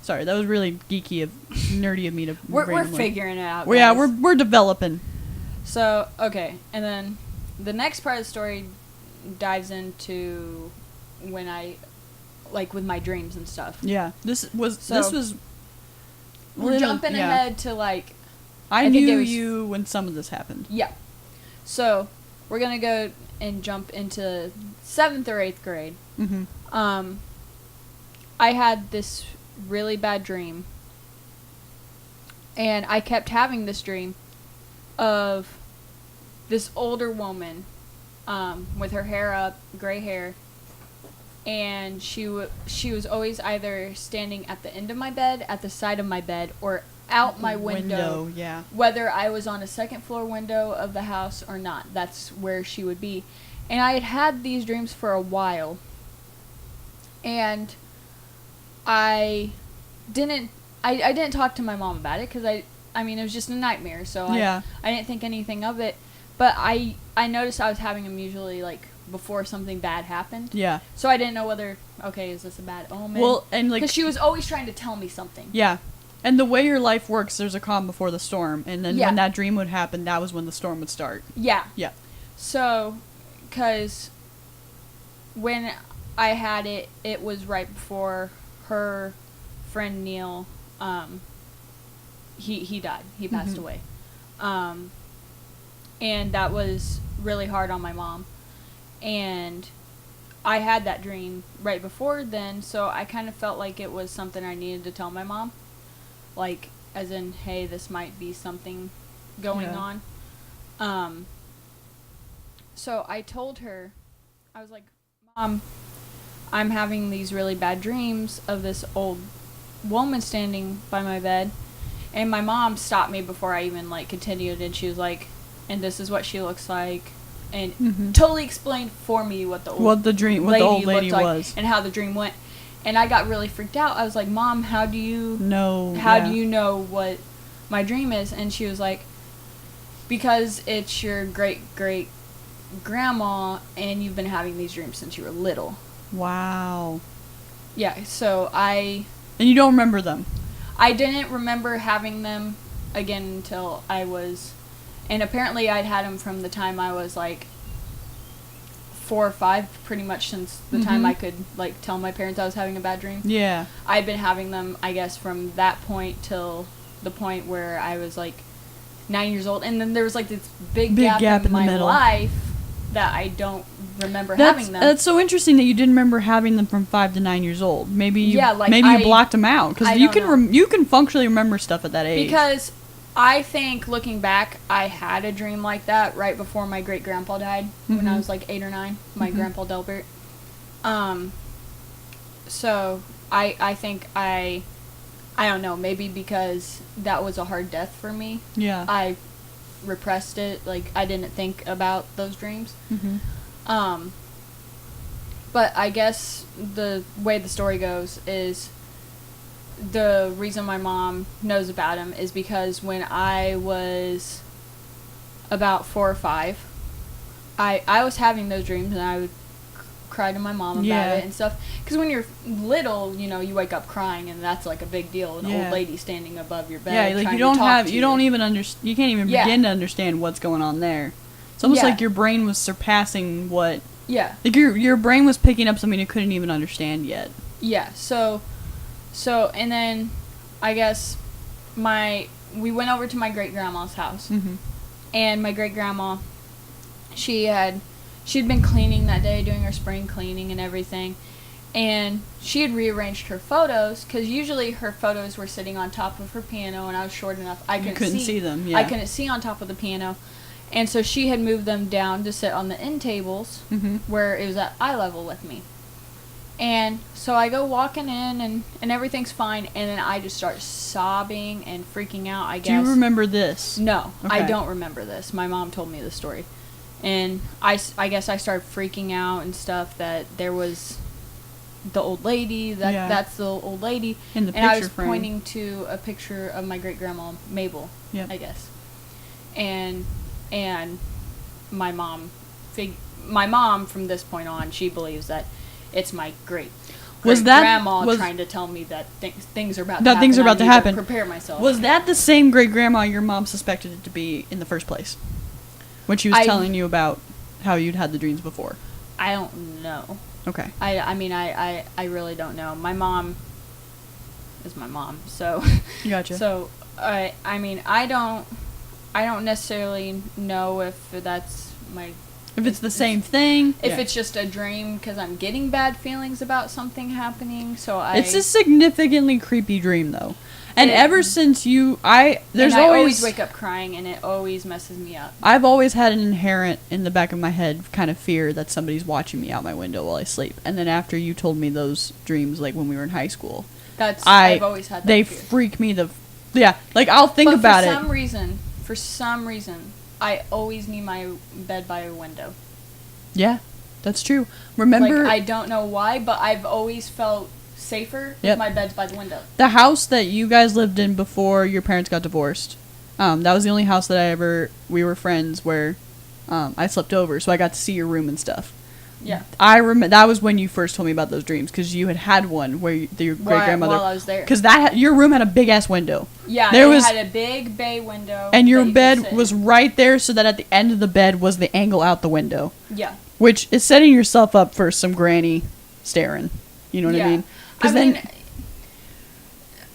sorry, that was really nerdy of me to. We're figuring it out. Well, yeah, we're developing. So okay, and then the next part of the story dives into when I, like, with my dreams and stuff. Yeah, this was. We're jumping ahead to, like. I knew you when some of this happened. Yeah. So we're gonna go and jump into 7th or 8th grade. Mm-hmm. I had this really bad dream, and I kept having this dream of this older woman with her hair up, gray hair, and she was always either standing at the end of my bed, at the side of my bed, or out my window. Yeah. Whether I was on a second floor window of the house or not, that's where she would be. And I had these dreams for a while, and I didn't talk to my mom about it because I mean, it was just a nightmare, so I didn't think anything of it. But I noticed I was having them usually, like, before something bad happened. Yeah. So I didn't know whether, okay, is this a bad omen? Well, and, like... Because she was always trying to tell me something. Yeah. And the way your life works, there's a calm before the storm. And then when that dream would happen, that was when the storm would start. Yeah. Yeah. So, because when I had it, it was right before her friend Neil, he died. He passed away. And that was really hard on my mom. And I had that dream right before then, so I kind of felt like it was something I needed to tell my mom. Like, as in, hey, this might be something going on. So I told her, I was like, Mom, I'm having these really bad dreams of this old woman standing by my bed. And my mom stopped me before I even, like, continued, and she was like, and this is what she looks like. And totally explained for me what the old lady looked like was. And how the dream went. And I got really freaked out. I was like, Mom, how do you know what my dream is? And she was like, because it's your great grandma and you've been having these dreams since you were little. Wow. Yeah, so And you don't remember them? I didn't remember having them again until I was... And apparently I'd had them from the time I was, like, 4 or 5, pretty much since the time I could, like, tell my parents I was having a bad dream. Yeah. I'd been having them, I guess, from that point till the point where I was, like, 9 years old. And then there was, like, this big gap in my life that I don't remember having them. That's so interesting that you didn't remember having them from 5 to 9 years old. Maybe you blocked them out. Because you can functionally remember stuff at that age. Because I think, looking back, I had a dream like that right before my great-grandpa died, when I was, like, 8 or 9, my grandpa Delbert. So, I think I don't know, maybe because that was a hard death for me. Yeah. I repressed it, like, I didn't think about those dreams. But I guess the way the story goes is... The reason my mom knows about him is because when I was about 4 or 5, I was having those dreams and I would cry to my mom about it and stuff. Because when you're little, you know, you wake up crying and that's like a big deal. An old lady standing above your bed. Yeah, like you can't even begin to understand what's going on there. It's almost like your brain was surpassing what. Yeah. Like your brain was picking up something you couldn't even understand yet. Yeah. So, and then, I guess, we went over to my great-grandma's house. And my great-grandma, she'd been cleaning that day, doing her spring cleaning and everything. And she had rearranged her photos, because usually her photos were sitting on top of her piano, and I was short enough, I couldn't see them. Yeah. I couldn't see on top of the piano. And so she had moved them down to sit on the end tables, where it was at eye level with me. And so I go walking in, and everything's fine, and then I just start sobbing and freaking out, I guess. Do you remember this? No, okay. I don't remember this. My mom told me the story. And I guess I started freaking out and stuff that there was the old lady, that's the old lady. In the picture and I was frame. pointing to a picture of my great-grandma, Mabel, I guess. And my mom, from this point on, she believes that it's my great-grandma trying to tell me that things are about to happen. Things are about to happen. Prepare myself. Was that the same great-grandma your mom suspected it to be in the first place? When she was telling you about how you'd had the dreams before? I don't know. Okay. I mean, I really don't know. My mom is my mom, so... Gotcha. So, I mean, I don't necessarily know if that's my... If it's the same thing. If it's just a dream because I'm getting bad feelings about something happening, so It's a significantly creepy dream, though. And ever since I always wake up crying, and it always messes me up. I've always had an inherent, in the back of my head, kind of fear that somebody's watching me out my window while I sleep. And then after you told me those dreams, like when we were in high school. I've always had that They fear. freak me like I'll think about it. For some reason, I always need my bed by a window. Yeah, that's true. Remember... Like, I don't know why, but I've always felt safer if my bed's by the window. The house that you guys lived in before your parents got divorced, that was the only house that we were friends where I slept over, so I got to see your room and stuff. Yeah. That was when you first told me about those dreams, because you had one where your great-grandmother... While I was there. Because your room had a big-ass window. Yeah, it had a big bay window. And your bed was right there, so that at the end of the bed was the angle out the window. Yeah. Which is setting yourself up for some granny staring. You know what I mean? I mean,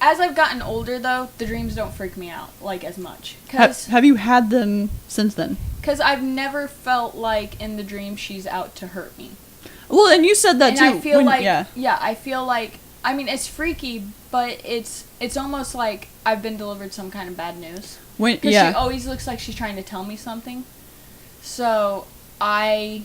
as I've gotten older, though, the dreams don't freak me out, like, as much. Have you had them since then? Because I've never felt like in the dream she's out to hurt me. Well, and you said that And too. I feel like, yeah, I feel like, I mean, it's freaky, but it's almost like I've been delivered some kind of bad news. Because she always looks like she's trying to tell me something. So I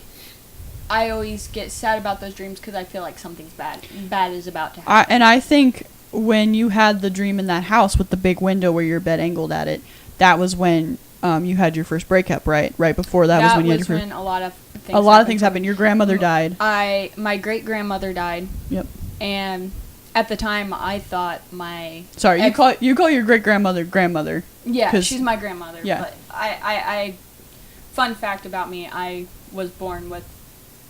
always get sad about those dreams because I feel like something's bad is about to happen. And I think when you had the dream in that house with the big window where your bed angled at it, that was when you had your first breakup, right? Right before that was when you had your first... when a lot of things happened. Your grandmother died. My great-grandmother died. Yep. And at the time, I thought my... Sorry, you call your great-grandmother grandmother. Yeah, she's my grandmother. Yeah. But I fun fact about me, I was born with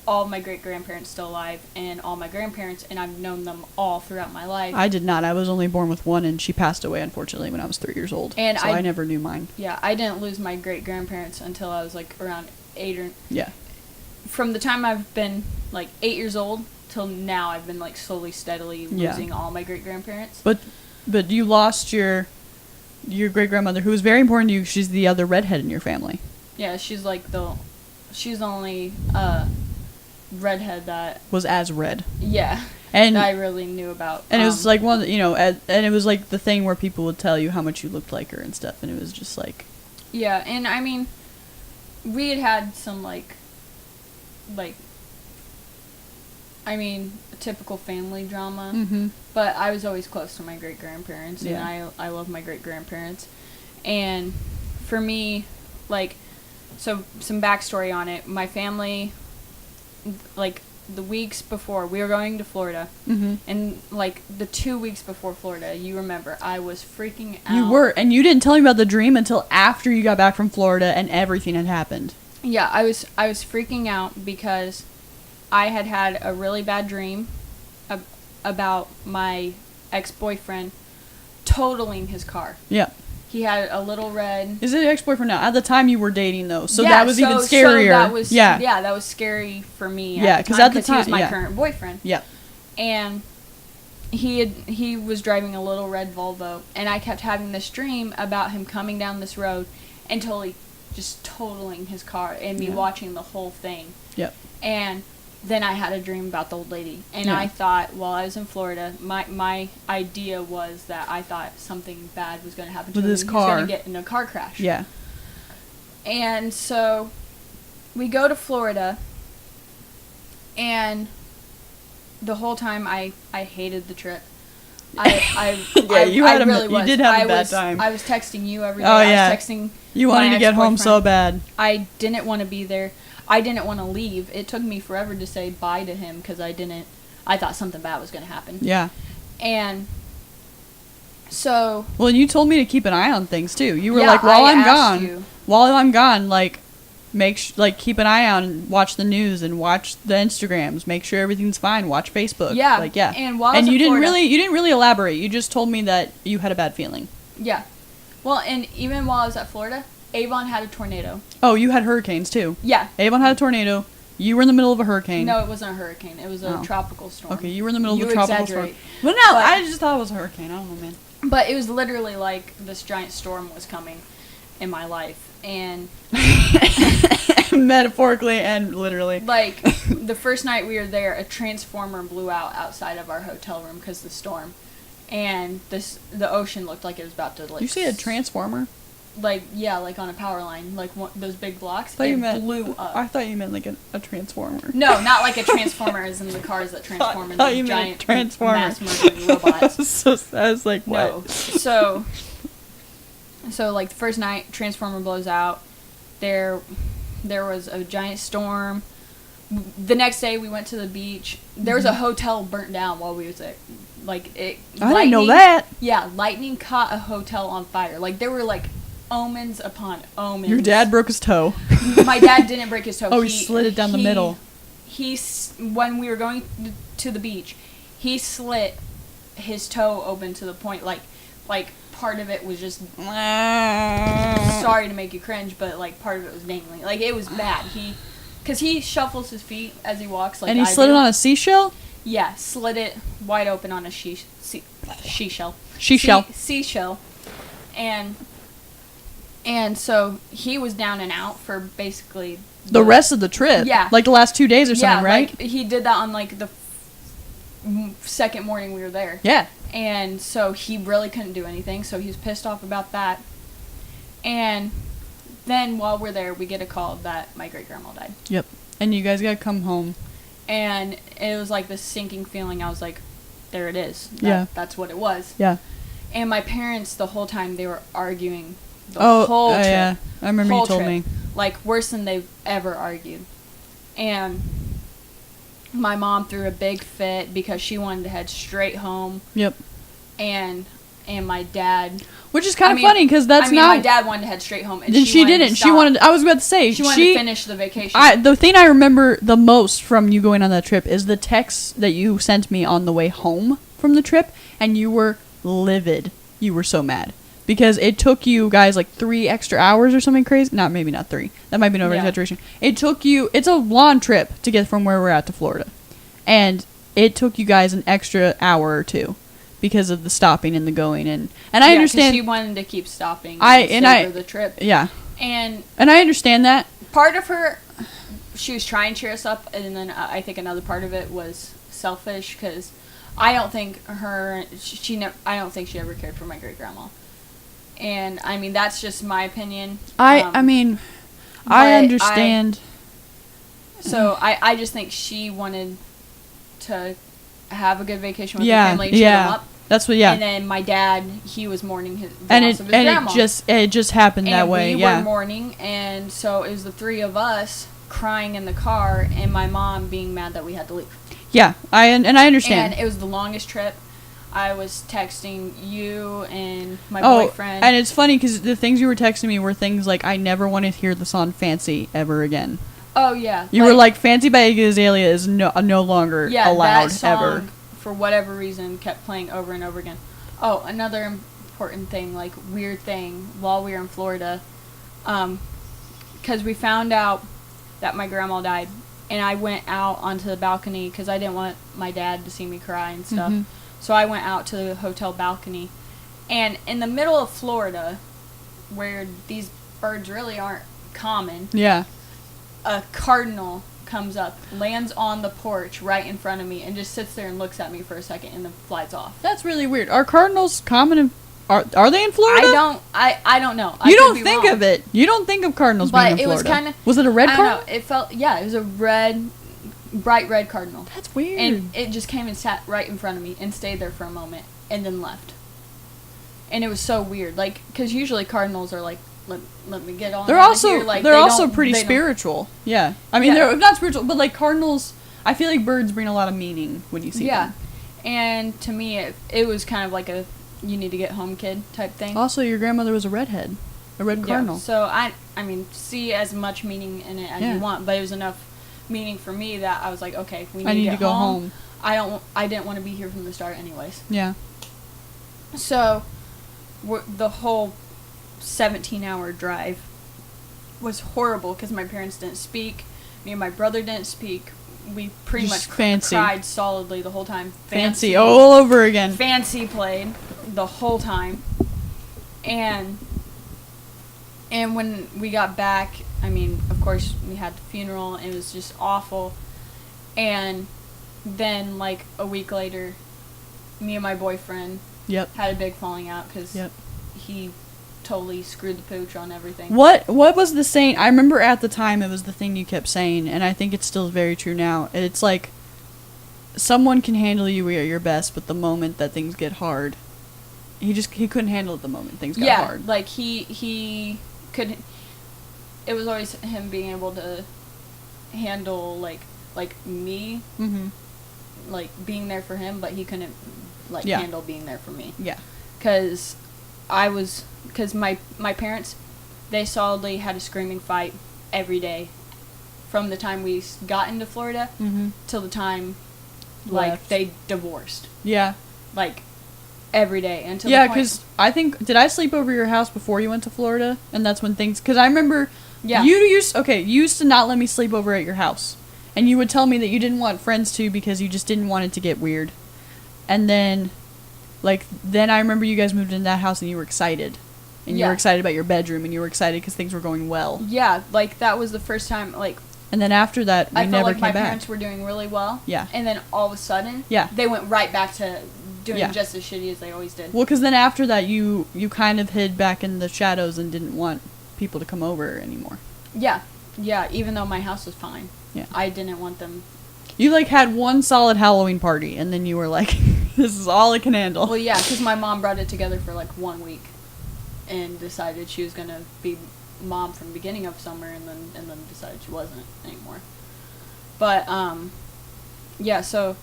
all of my great-grandparents still alive and all my grandparents, and I've known them all throughout my life. I did not. I was only born with one, and she passed away, unfortunately, when I was 3 years old. And so I never knew mine. Yeah, I didn't lose my great-grandparents until I was, like, around 8 or... Yeah. From the time I've been, like, 8 years old till now, I've been, like, slowly, steadily losing all my great-grandparents. But you lost your great-grandmother, who was very important to you. She's the other redhead in your family. Yeah, she's, like, she's the only, redhead that was as red. Yeah. And that I really knew about. And it was like one, and it was like the thing where people would tell you how much you looked like her and stuff, and it was just like. Yeah, and I mean, we had some typical family drama. Mm-hmm. But I was always close to my great grandparents, and I love my great grandparents, and for me, like, so some backstory on it. My family. Like, the weeks before, we were going to Florida, and, like, the 2 weeks before Florida, you remember, I was freaking out. You were, and you didn't tell me about the dream until after you got back from Florida and everything had happened. Yeah, I was freaking out because I had a really bad dream about my ex-boyfriend totaling his car. Yeah. He had a little red... Is it ex-boyfriend now? At the time you were dating, though, so that was even scarier. So that was, that was scary for me because at the time, he was my current boyfriend. Yeah. And he was driving a little red Volvo, and I kept having this dream about him coming down this road and totally just totaling his car, and me watching the whole thing. Yep. And then I had a dream about the old lady, and I thought, while I was in Florida, my idea was that I thought something bad was going to happen to him. With his car. He was going to get in a car crash. Yeah. And so we go to Florida, and the whole time I hated the trip. You did have a bad time. I was texting you every day. Oh, yeah. I was texting you wanted to get home so bad. I didn't want to be there. I didn't want to leave. It took me forever to say bye to him because I thought something bad was going to happen. Yeah. And so... Well, and you told me to keep an eye on things, too. You were like, while I'm gone, like, keep an eye on and watch the news and watch the Instagrams. Make sure everything's fine. Watch Facebook. Yeah. Like, yeah. And you didn't really elaborate. You just told me that you had a bad feeling. Yeah. Well, and even while I was at Florida, Avon had a tornado. Oh, you had hurricanes, too. Yeah. Avon had a tornado. You were in the middle of a hurricane. No, it wasn't a hurricane. It was a tropical storm. Okay, you were in the middle of a tropical storm. But no, I just thought it was a hurricane. I don't know, man. But it was literally like this giant storm was coming in my life. And... metaphorically and literally. Like, the first night we were there, a transformer blew out outside of our hotel room because of the storm. And the ocean looked like it was about to, like... You say a transformer? Like, yeah, like on a power line. Like, those big blocks. Blew up. I thought you meant like a transformer. No, not like a transformer as in the cars that transform into giant mass-murdering robots. So I was like, what? No. So, like, the first night, transformer blows out. There was a giant storm. The next day, we went to the beach. There was a hotel burnt down while we was there. Like, I didn't know that. Yeah, lightning caught a hotel on fire. Like, there were, like, omens upon omens. Your dad broke his toe. My dad didn't break his toe. Oh, he slid it down the middle. When we were going to the beach, he slit his toe open to the point, like part of it was just... Sorry to make you cringe, but, like, part of it was dangling. Like, it was bad. Because he shuffles his feet as he walks, like, and he slid it on a seashell? Yeah, slid it wide open on a seashell. Seashell. Seashell. And so he was down and out for basically The rest of the trip. Yeah. Like the last 2 days or something, right? Like he did that on like the second morning we were there. Yeah. And so he really couldn't do anything, so he was pissed off about that. And then while we're there, we get a call that my great-grandma died. Yep. And you guys gotta come home. And it was like this sinking feeling. I was like, there it is. Yeah. That's what it was. Yeah. And my parents, the whole time, they were arguing the whole trip. Yeah. I remember you told me. Like, worse than they've ever argued. And my mom threw a big fit because she wanted to head straight home. Yep. And my dad... Which is kind of funny, because that's not... my dad wanted to head straight home, and she didn't. She wanted... I was about to say... She wanted to finish the vacation. The thing I remember the most from you going on that trip is the text that you sent me on the way home from the trip, and you were livid. You were so mad. Because it took you guys like 3 extra hours or something crazy. Maybe not 3. That might be an over-exaggeration. It took you... It's a long trip to get from where we're at to Florida. And it took you guys an extra hour or 2. Because of the stopping and the going, and I understand. She wanted to keep stopping. The trip. Yeah. And I understand that. Part of her, she was trying to cheer us up, and then I think another part of it was selfish, because I don't think I don't think she ever cared for my great grandma. And I mean, that's just my opinion. I understand. So I just think she wanted to have a good vacation with the family and cheer them up. That's what, yeah. And then my dad, he was mourning the and loss of his grandma. It just happened that way, we were mourning, and so it was the 3 of us crying in the car, and my mom being mad that we had to leave. Yeah, I understand. And it was the longest trip. I was texting you and my boyfriend. And it's funny, because the things you were texting me were things like, I never want to hear the song Fancy ever again. Oh, yeah. You were like, Fancy by Iggy Azalea is no longer allowed that song, ever. For whatever reason, kept playing over and over again. Oh, another important thing, like, weird thing, while we were in Florida, because we found out that my grandma died, and I went out onto the balcony, because I didn't want my dad to see me cry and stuff. Mm-hmm. So I went out to the hotel balcony, and in the middle of Florida, where these birds really aren't common, a cardinal comes up, lands on the porch right in front of me, and just sits there and looks at me for a second, and then flies off. That's really weird. Are cardinals common? Are they in Florida? I don't know. You don't think of it. You don't think of cardinals being in Florida. But it was kind of... Was it a red cardinal? I don't know. It felt... Yeah, it was a bright red cardinal. That's weird. And it just came and sat right in front of me and stayed there for a moment and then left. And it was so weird. Like, because usually cardinals are like, let me get on. They're also pretty spiritual. Yeah. I mean, they're not spiritual, but like cardinals, I feel like birds bring a lot of meaning when you see them. Yeah. And to me, it was kind of like a you need to get home kid type thing. Also, your grandmother was a redhead. A red cardinal. So, I mean, see as much meaning in it as you want, but it was enough meaning for me that I was like, okay, we need to go home. I didn't want to be here from the start anyways. Yeah. So, the whole 17-hour drive was horrible because my parents didn't speak. Me and my brother didn't speak. We pretty much cried solidly the whole time. Fancy all over again. Fancy played the whole time. And when we got back, I mean, of course, we had the funeral. It was just awful. And then, like, a week later, me and my boyfriend had a big falling out because he totally screwed the pooch on everything. What was the saying? I remember at the time it was the thing you kept saying, and I think it's still very true now. It's like, someone can handle you at your best, but the moment that things get hard, he couldn't handle it the moment things got hard. Like, he could... It was always him being able to handle, like me, like, being there for him, but he couldn't, like, handle being there for me. Yeah. Because my parents, they solidly had a screaming fight every day from the time we got into Florida till the time, like, they divorced. Yeah. Like, every day until because I think, did I sleep over your house before you went to Florida? And that's when things, because I remember you used to not let me sleep over at your house. And you would tell me that you didn't want friends to because you just didn't want it to get weird. And then I remember you guys moved into that house and you were excited. and you Yeah. were excited about your bedroom, and you were excited because things were going well. Yeah, like that was the first time. Like And then after that, we I felt never like came my back. parents were doing really well. Yeah. And then all of a sudden, Yeah. they went right back to doing Yeah. just as shitty as they always did. Well, because then after that, you kind of hid back in the shadows and didn't want people to come over anymore. Yeah, yeah. Even though my house was fine, Yeah. I didn't want them. You, like, had one solid Halloween party, and then you were like, this is all I can handle. Well, yeah, because my mom brought it together for like 1 week, and decided she was gonna be mom from the beginning of summer, and then decided she wasn't anymore. But yeah. So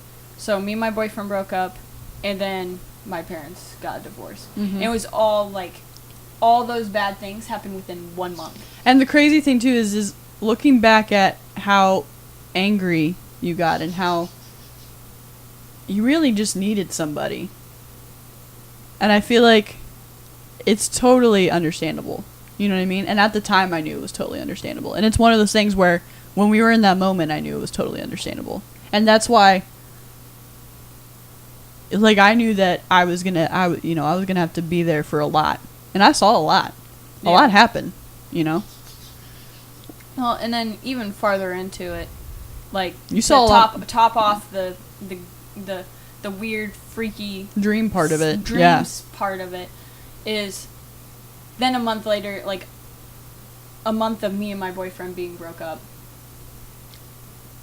me and my boyfriend broke up, and then my parents got a divorce. Mhm. And it was all like, all those bad things happened within 1 month. And the crazy thing, too, is looking back at how angry you got and how you really just needed somebody. And I feel like it's totally understandable. You know what I mean? And at the time, I knew it was totally understandable. And it's one of those things where when we were in that moment, I knew it was totally understandable. And that's why, like, I knew that I was gonna have to be there for a lot. And I saw a lot. A Yeah. lot happen, you know? Well, and then even farther into it, like You saw a the lot- top off the weird freaky Dream part of it. dreams Yeah. part of it is then a month later, like a month of me and my boyfriend being broke up,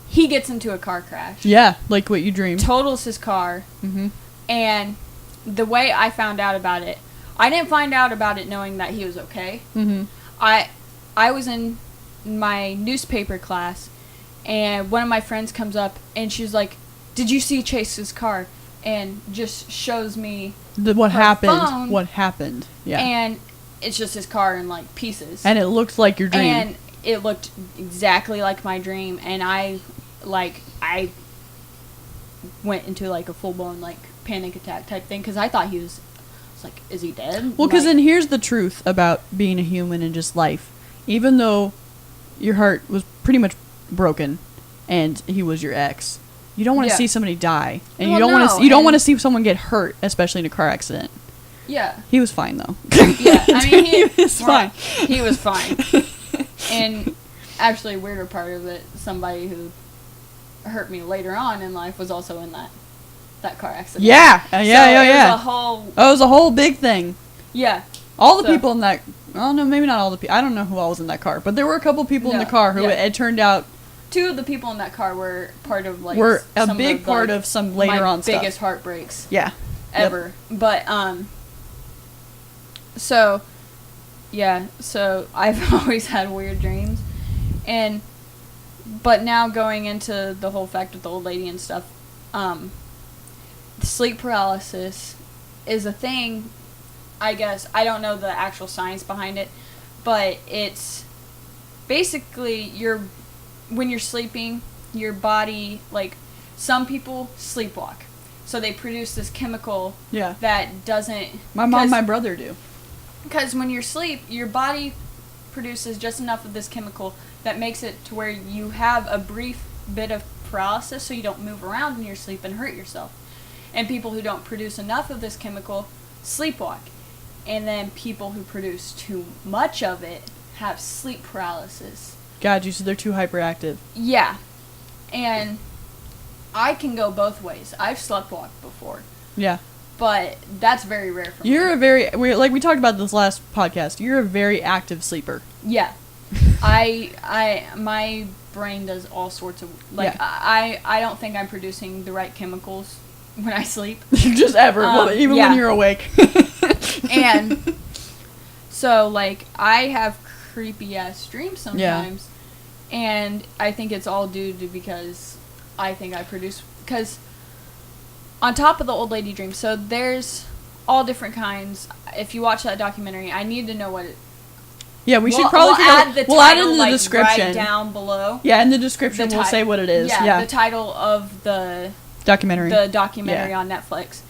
he gets into a car crash, Yeah, like what you dreamed. totals his car, Mm-hmm. and the way I found out about it, I didn't find out about it knowing that he was okay. Mm-hmm. I was in my newspaper class, and one of my friends comes up and she's like, "Did you see Chase's car?" And just shows me What her happened? phone, What happened? Yeah. and it's just his car in like pieces. And it looked like your dream. And it looked exactly like my dream, and I went into like a full blown like panic attack type thing because I thought he was. I was like, is he dead? Well, because Like, then here's the truth about being a human and just life. Even though your heart was pretty much broken, and he was your ex, you don't want to Yeah. see somebody die, and you Well, don't want no, to. You don't and- want to see someone get hurt, especially in a car accident. yeah. He was fine though. Yeah, I mean, he was fine. He was fine. And actually, weirder part of it, somebody who hurt me later on in life was also in that car accident. Yeah, So yeah. It was a whole, Oh, it was a whole big thing. yeah. All the So- people in that. Oh no, maybe not all the people. I don't know who all was in that car, but there were a couple people in No, the car who yeah. it turned out Two of the people in that car were part of like were a some big of, part like, of some later my on stuff. biggest heartbreaks Yeah. ever. But so yeah, so I've always had weird dreams, but now going into the whole fact with the old lady and stuff, sleep paralysis is a thing. I guess I don't know the actual science behind it, but it's basically when you're sleeping, your body, like, some people sleepwalk, so they produce this chemical Yeah. that doesn't. My mom and my brother do. Because when you're asleep, your body produces just enough of this chemical that makes it to where you have a brief bit of paralysis, so you don't move around in your sleep and hurt yourself. And people who don't produce enough of this chemical sleepwalk. And then people who produce too much of it have sleep paralysis. God, you said they're too hyperactive. Yeah. And I can go both ways. I've sleptwalked before. Yeah. But that's very rare for me. You're like we talked about this last podcast. You're a very active sleeper. Yeah. My brain does all sorts of, like, Yeah. I don't think I'm producing the right chemicals when I sleep. Just ever, even yeah. when you're awake. And so, like, I have creepy ass dreams sometimes. And I think it's all due to because I think I produce, because on top of the old lady dream, so there's all different kinds. If you watch that documentary, I need to know what it. Yeah, we should probably we'll add the we'll add title, in the like, description. right down below. Yeah, in the description The we'll ti- say what it is. Yeah, the title of the documentary. documentary on Netflix.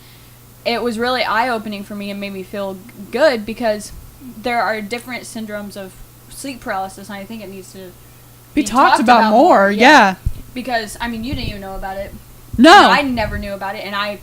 It was really eye-opening for me and made me feel good because there are different syndromes of sleep paralysis, and I think it needs to be talked about more. Yeah. Because, I mean, you didn't even know about it. No. I never knew about it, and I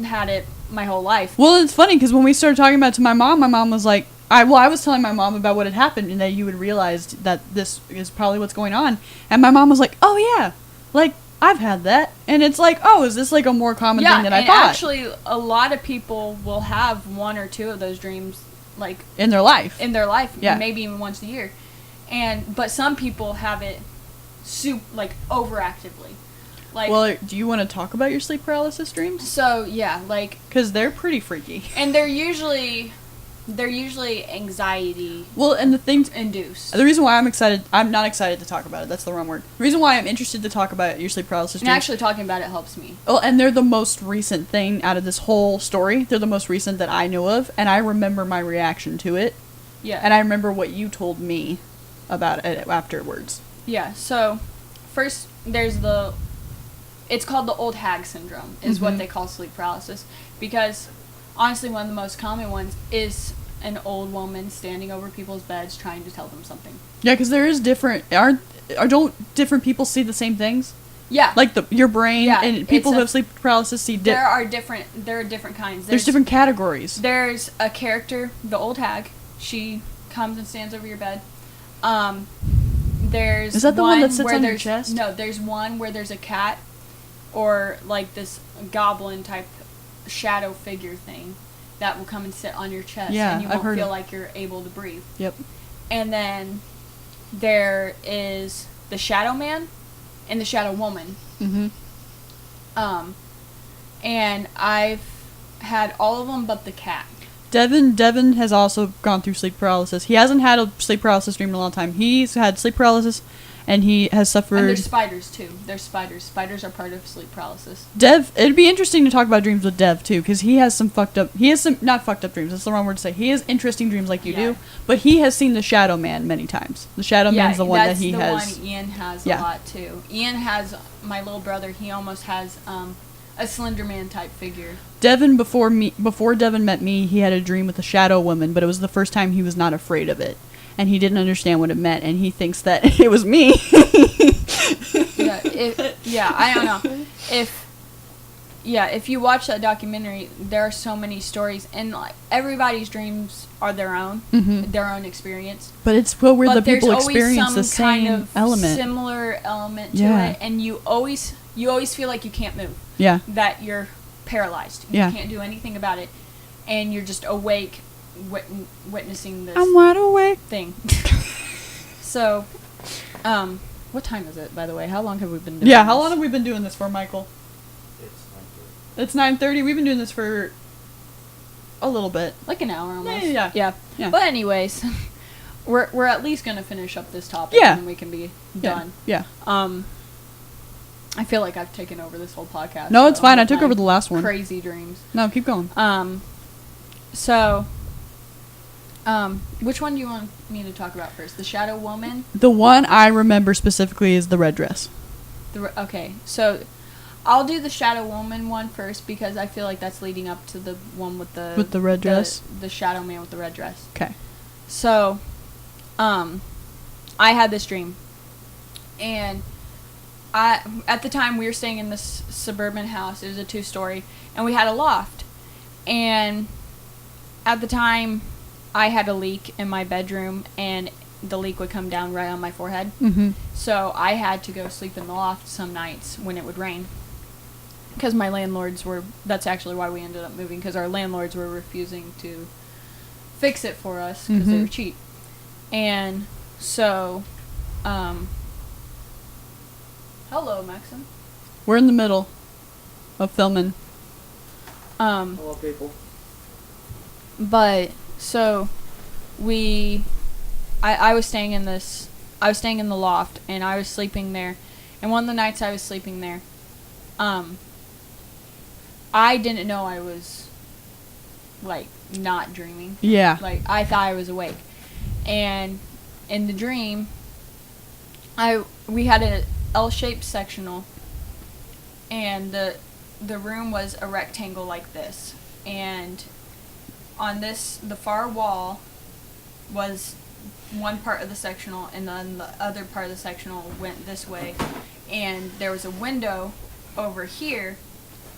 had it my whole life. Well, it's funny because when we started talking about it to my mom was like, I was telling my mom about what had happened and that you had realized that this is probably what's going on. And my mom was like, oh yeah, like, I've had that. And it's like, oh, is this like a more common thing than I thought? Yeah, actually, a lot of people will have one or two of those dreams, like... In their life. Yeah. Maybe even once a year. But some people have it, overactively. Like, well, do you want to talk about your sleep paralysis dreams? So, yeah, like... Because they're pretty freaky. And they're usually anxiety. Well, and the things induced. The reason why I'm not excited to talk about it. That's the wrong word. The reason why I'm interested to talk about your sleep paralysis dreams. And actually talking about it helps me. Well, and they're the most recent thing out of this whole story. They're the most recent that I know of, and I remember my reaction to it. Yeah. And I remember what you told me about it afterwards. Yeah. So, first it's called the old hag syndrome, is what they call sleep paralysis. Because, honestly, one of the most common ones is an old woman standing over people's beds trying to tell them something. Yeah, because there is different... Don't different people see the same things? Yeah. Like your brain and people who have sleep paralysis see... There are different kinds. There's different categories. There's a character, the old hag. She comes and stands over your bed. There's Is that the one that sits on your chest? No, there's one where there's a cat or like this goblin type shadow figure thing that will come and sit on your chest and you won't feel like you're able to breathe. Yep. And then there is the shadow man and the shadow woman. Mm-hmm. And I've had all of them but the cat. Devin has also gone through sleep paralysis. He hasn't had a sleep paralysis dream in a long time. He's had sleep paralysis, and he has suffered... And there's spiders, too. There's spiders. Spiders are part of sleep paralysis. It'd be interesting to talk about dreams with Dev, too, because he has some not fucked up dreams, that's the wrong word to say. He has interesting dreams like you do, but he has seen the Shadow Man many times. The Shadow Man's the one that he has... that's the one Ian has a lot, too. Ian has, my little brother, he almost has... a Slender Man type figure. Devin, before Devin met me, he had a dream with a shadow woman, but it was the first time he was not afraid of it. And he didn't understand what it meant, and he thinks that it was me. I don't know. If you watch that documentary, there are so many stories, and like everybody's dreams are their own experience. But it's where the people experience the same kind of element, similar element to it, and you always feel like you can't move. Yeah. That you're paralyzed. You can't do anything about it, and you're just awake, witnessing this. I'm wide awake. Thing. So, what time is it, by the way? How long have we been doing this? Yeah, how long have we been doing this for, Michael? It's 9:30. We've been doing this for a little bit. Like an hour almost. Yeah. But anyways, we're at least going to finish up this topic and then we can be done. Yeah. I feel like I've taken over this whole podcast. No, it's fine. I took over the last one. Crazy dreams. No, keep going. Which one do you want me to talk about first? The Shadow Woman? The one I remember specifically is the red dress. Okay, so I'll do the Shadow Woman one first because I feel like that's leading up to the one with the red dress. The Shadow Man with the red dress. Okay. So, I had this dream, and at the time we were staying in this suburban house. It was a 2-story, and we had a loft. And at the time, I had a leak in my bedroom, and the leak would come down right on my forehead. Mm-hmm. So I had to go sleep in the loft some nights when it would rain. Because my landlords were... That's actually why we ended up moving, because our landlords were refusing to fix it for us, because they were cheap. And so... Hello, Maxim. We're in the middle of filming. Hello, people. But so I was staying in the loft, and I was sleeping there. And one of the nights I was sleeping there, I didn't know I was like not dreaming. Yeah. Like I thought I was awake. And in the dream, we had a L-shaped sectional, and the room was a rectangle like this, and on the far wall was one part of the sectional, and then the other part of the sectional went this way, and there was a window over here,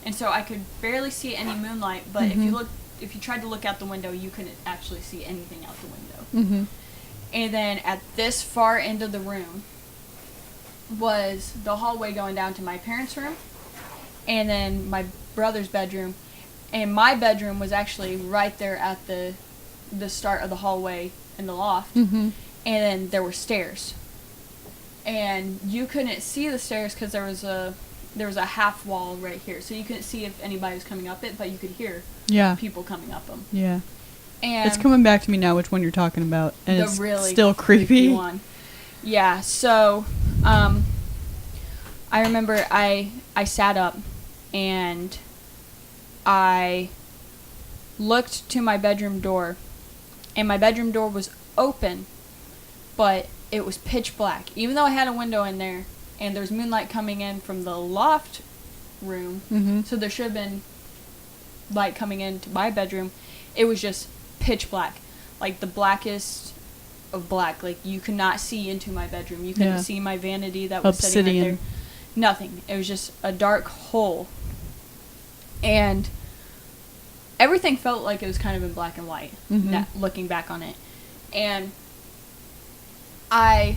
and so I could barely see any moonlight, but if you looked if you tried to look out the window, you couldn't actually see anything out the window. Mm-hmm. And then at this far end of the room was the hallway going down to my parents' room, and then my brother's bedroom, and my bedroom was actually right there at the start of the hallway in the loft, Mm-hmm. and then there were stairs, and you couldn't see the stairs because there was a half wall right here, so you couldn't see if anybody was coming up it, but you could hear Yeah. people coming up them. Yeah. And It's coming back to me now which one you're talking about, and the it's really still creepy. one. Yeah, so I remember I sat up and I looked to my bedroom door, and my bedroom door was open, but it was pitch black. Even though I had a window in there, and there's moonlight coming in from the loft room, Mm-hmm. so there should have been light coming into my bedroom, it was just pitch black. Like the blackest of black. Like you could not see into my bedroom. You couldn't Yeah. see my vanity that was sitting right Obsidian. there. Nothing. It was just a dark hole. And everything felt like it was kind of in black and white, Mhm. looking back on it. And I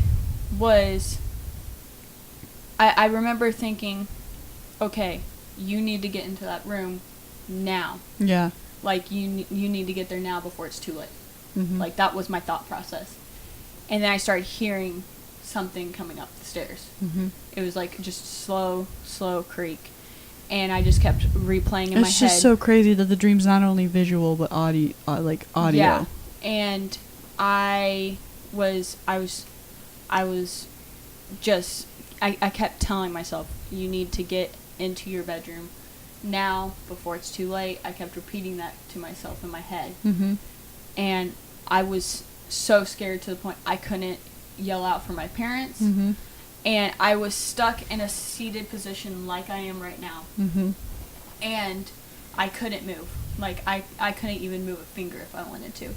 remember thinking, okay, you need to get into that room now. Yeah. Like, you need to get there now before it's too late. Mm-hmm. Like, that was my thought process. And then I started hearing something coming up the stairs. Mm-hmm. It was like just slow creak. And I just kept replaying in my head. It's just so crazy that the dream's not only visual but audio. Yeah. And I kept telling myself, you need to get into your bedroom now before it's too late. I kept repeating that to myself in my head. Mm-hmm. And I was so scared to the point I couldn't yell out for my parents. Mm-hmm. And I was stuck in a seated position like I am right now. Mm-hmm. And I couldn't move. Like, I couldn't even move a finger if I wanted to.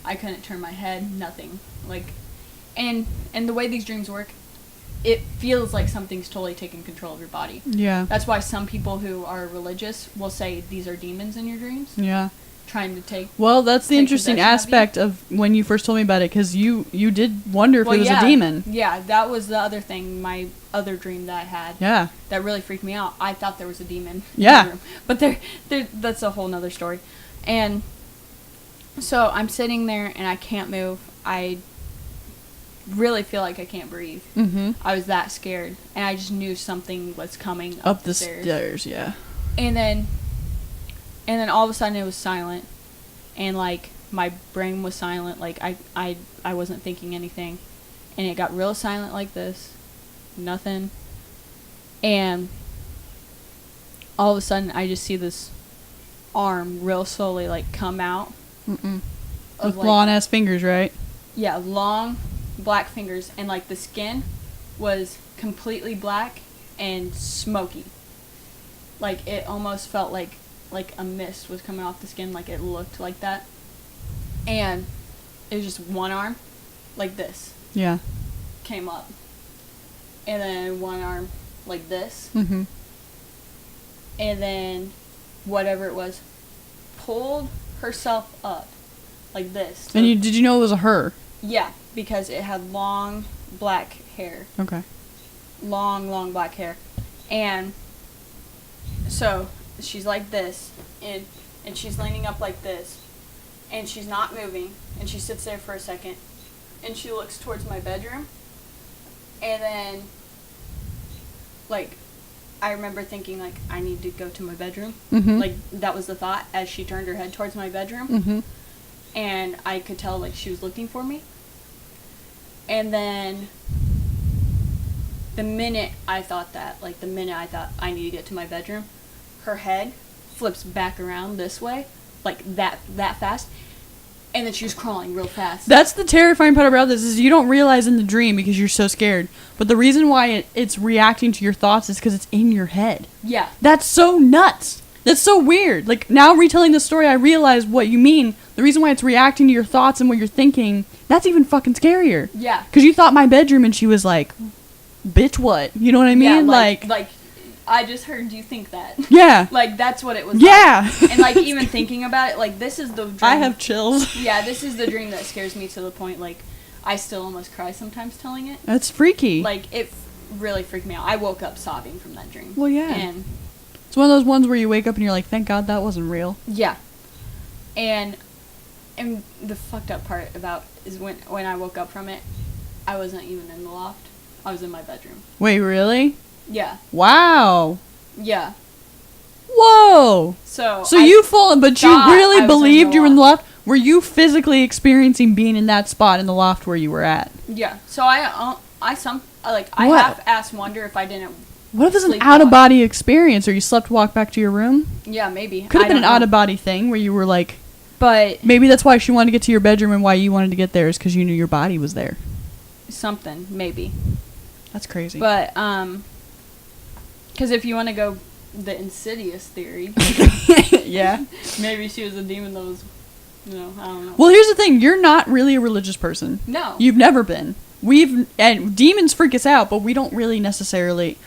I couldn't turn my head, nothing. Like, and the way these dreams work, it feels like something's totally taking control of your body. Yeah. That's why some people who are religious will say these are demons in your dreams, Yeah. trying to take... Well, that's the take interesting possession of you. aspect of when you first told me about it, because you did wonder if it was yeah, a demon. Yeah, that was the other thing, my other dream that I had. Yeah. That really freaked me out. I thought there was a demon Yeah. in the room. But that's a whole nother story. And so I'm sitting there and I can't move. I really feel like I can't breathe. Mm-hmm. I was that scared. And I just knew something was coming Up the stairs, yeah. And then all of a sudden it was silent. And like my brain was silent. Like I wasn't thinking anything. And it got real silent like this. Nothing. And all of a sudden I just see this arm real slowly like come out. Mm-mm. Of, With like, long ass fingers, right? Yeah, long black fingers, and like the skin was completely black and smoky. Like it almost felt like a mist was coming off the skin, like it looked like that. And it was just one arm like this Yeah. came up. And then one arm like this. Mm-hmm. And then whatever it was pulled herself up like this. And did you know it was a her? Yeah, because it had long black hair. Okay. Long black hair. And so she's like this, and she's leaning up like this, and she's not moving, and she sits there for a second, and she looks towards my bedroom, and then like I remember thinking like I need to go to my bedroom. Mm-hmm. Like that was the thought as she turned her head towards my bedroom. Mm-hmm. And I could tell like she was looking for me. And then the minute I thought I need to get to my bedroom, her head flips back around this way, like that fast, and then she was crawling real fast. That's the terrifying part about this is you don't realize in the dream because you're so scared. But the reason why it's reacting to your thoughts is because it's in your head. Yeah. That's so nuts. That's so weird. Like, now retelling the story, I realize what you mean. The reason why it's reacting to your thoughts and what you're thinking, that's even fucking scarier. Yeah. Because you thought my bedroom and she was like, bitch, what? You know what I mean? Yeah, like I just heard you think that. Yeah. Like, that's what it was Yeah. like. And, like, even thinking about it, like, this is the dream. I have chills. Yeah, this is the dream that scares me to the point, like, I still almost cry sometimes telling it. That's freaky. Like, it really freaked me out. I woke up sobbing from that dream. Well, yeah. And, It's one of those ones where you wake up and you're like, thank God that wasn't real. yeah. And the fucked up part about is when I woke up from it, I wasn't even in the loft. I was in my bedroom. Wait, really? Yeah. Wow. Yeah. Whoa. So you fallen, but you thought I really was believed in you the were in the loft? Were you physically experiencing being in that spot in the loft where you were at? Yeah. So I What? half-assed wonder if I didn't. What if it's an Sleepwalk. out-of-body experience, or you slept walk back to your room? Yeah, maybe. Could I have been an don't know. out-of-body thing where you were like, But maybe that's why she wanted to get to your bedroom and why you wanted to get there is because you knew your body was there. something, maybe. That's crazy. But because if you want to go the Insidious theory, Yeah. maybe she was a demon that was, I don't know. Well, here's the thing. You're not really a religious person. No. You've never been. And demons freak us out, but we don't really necessarily,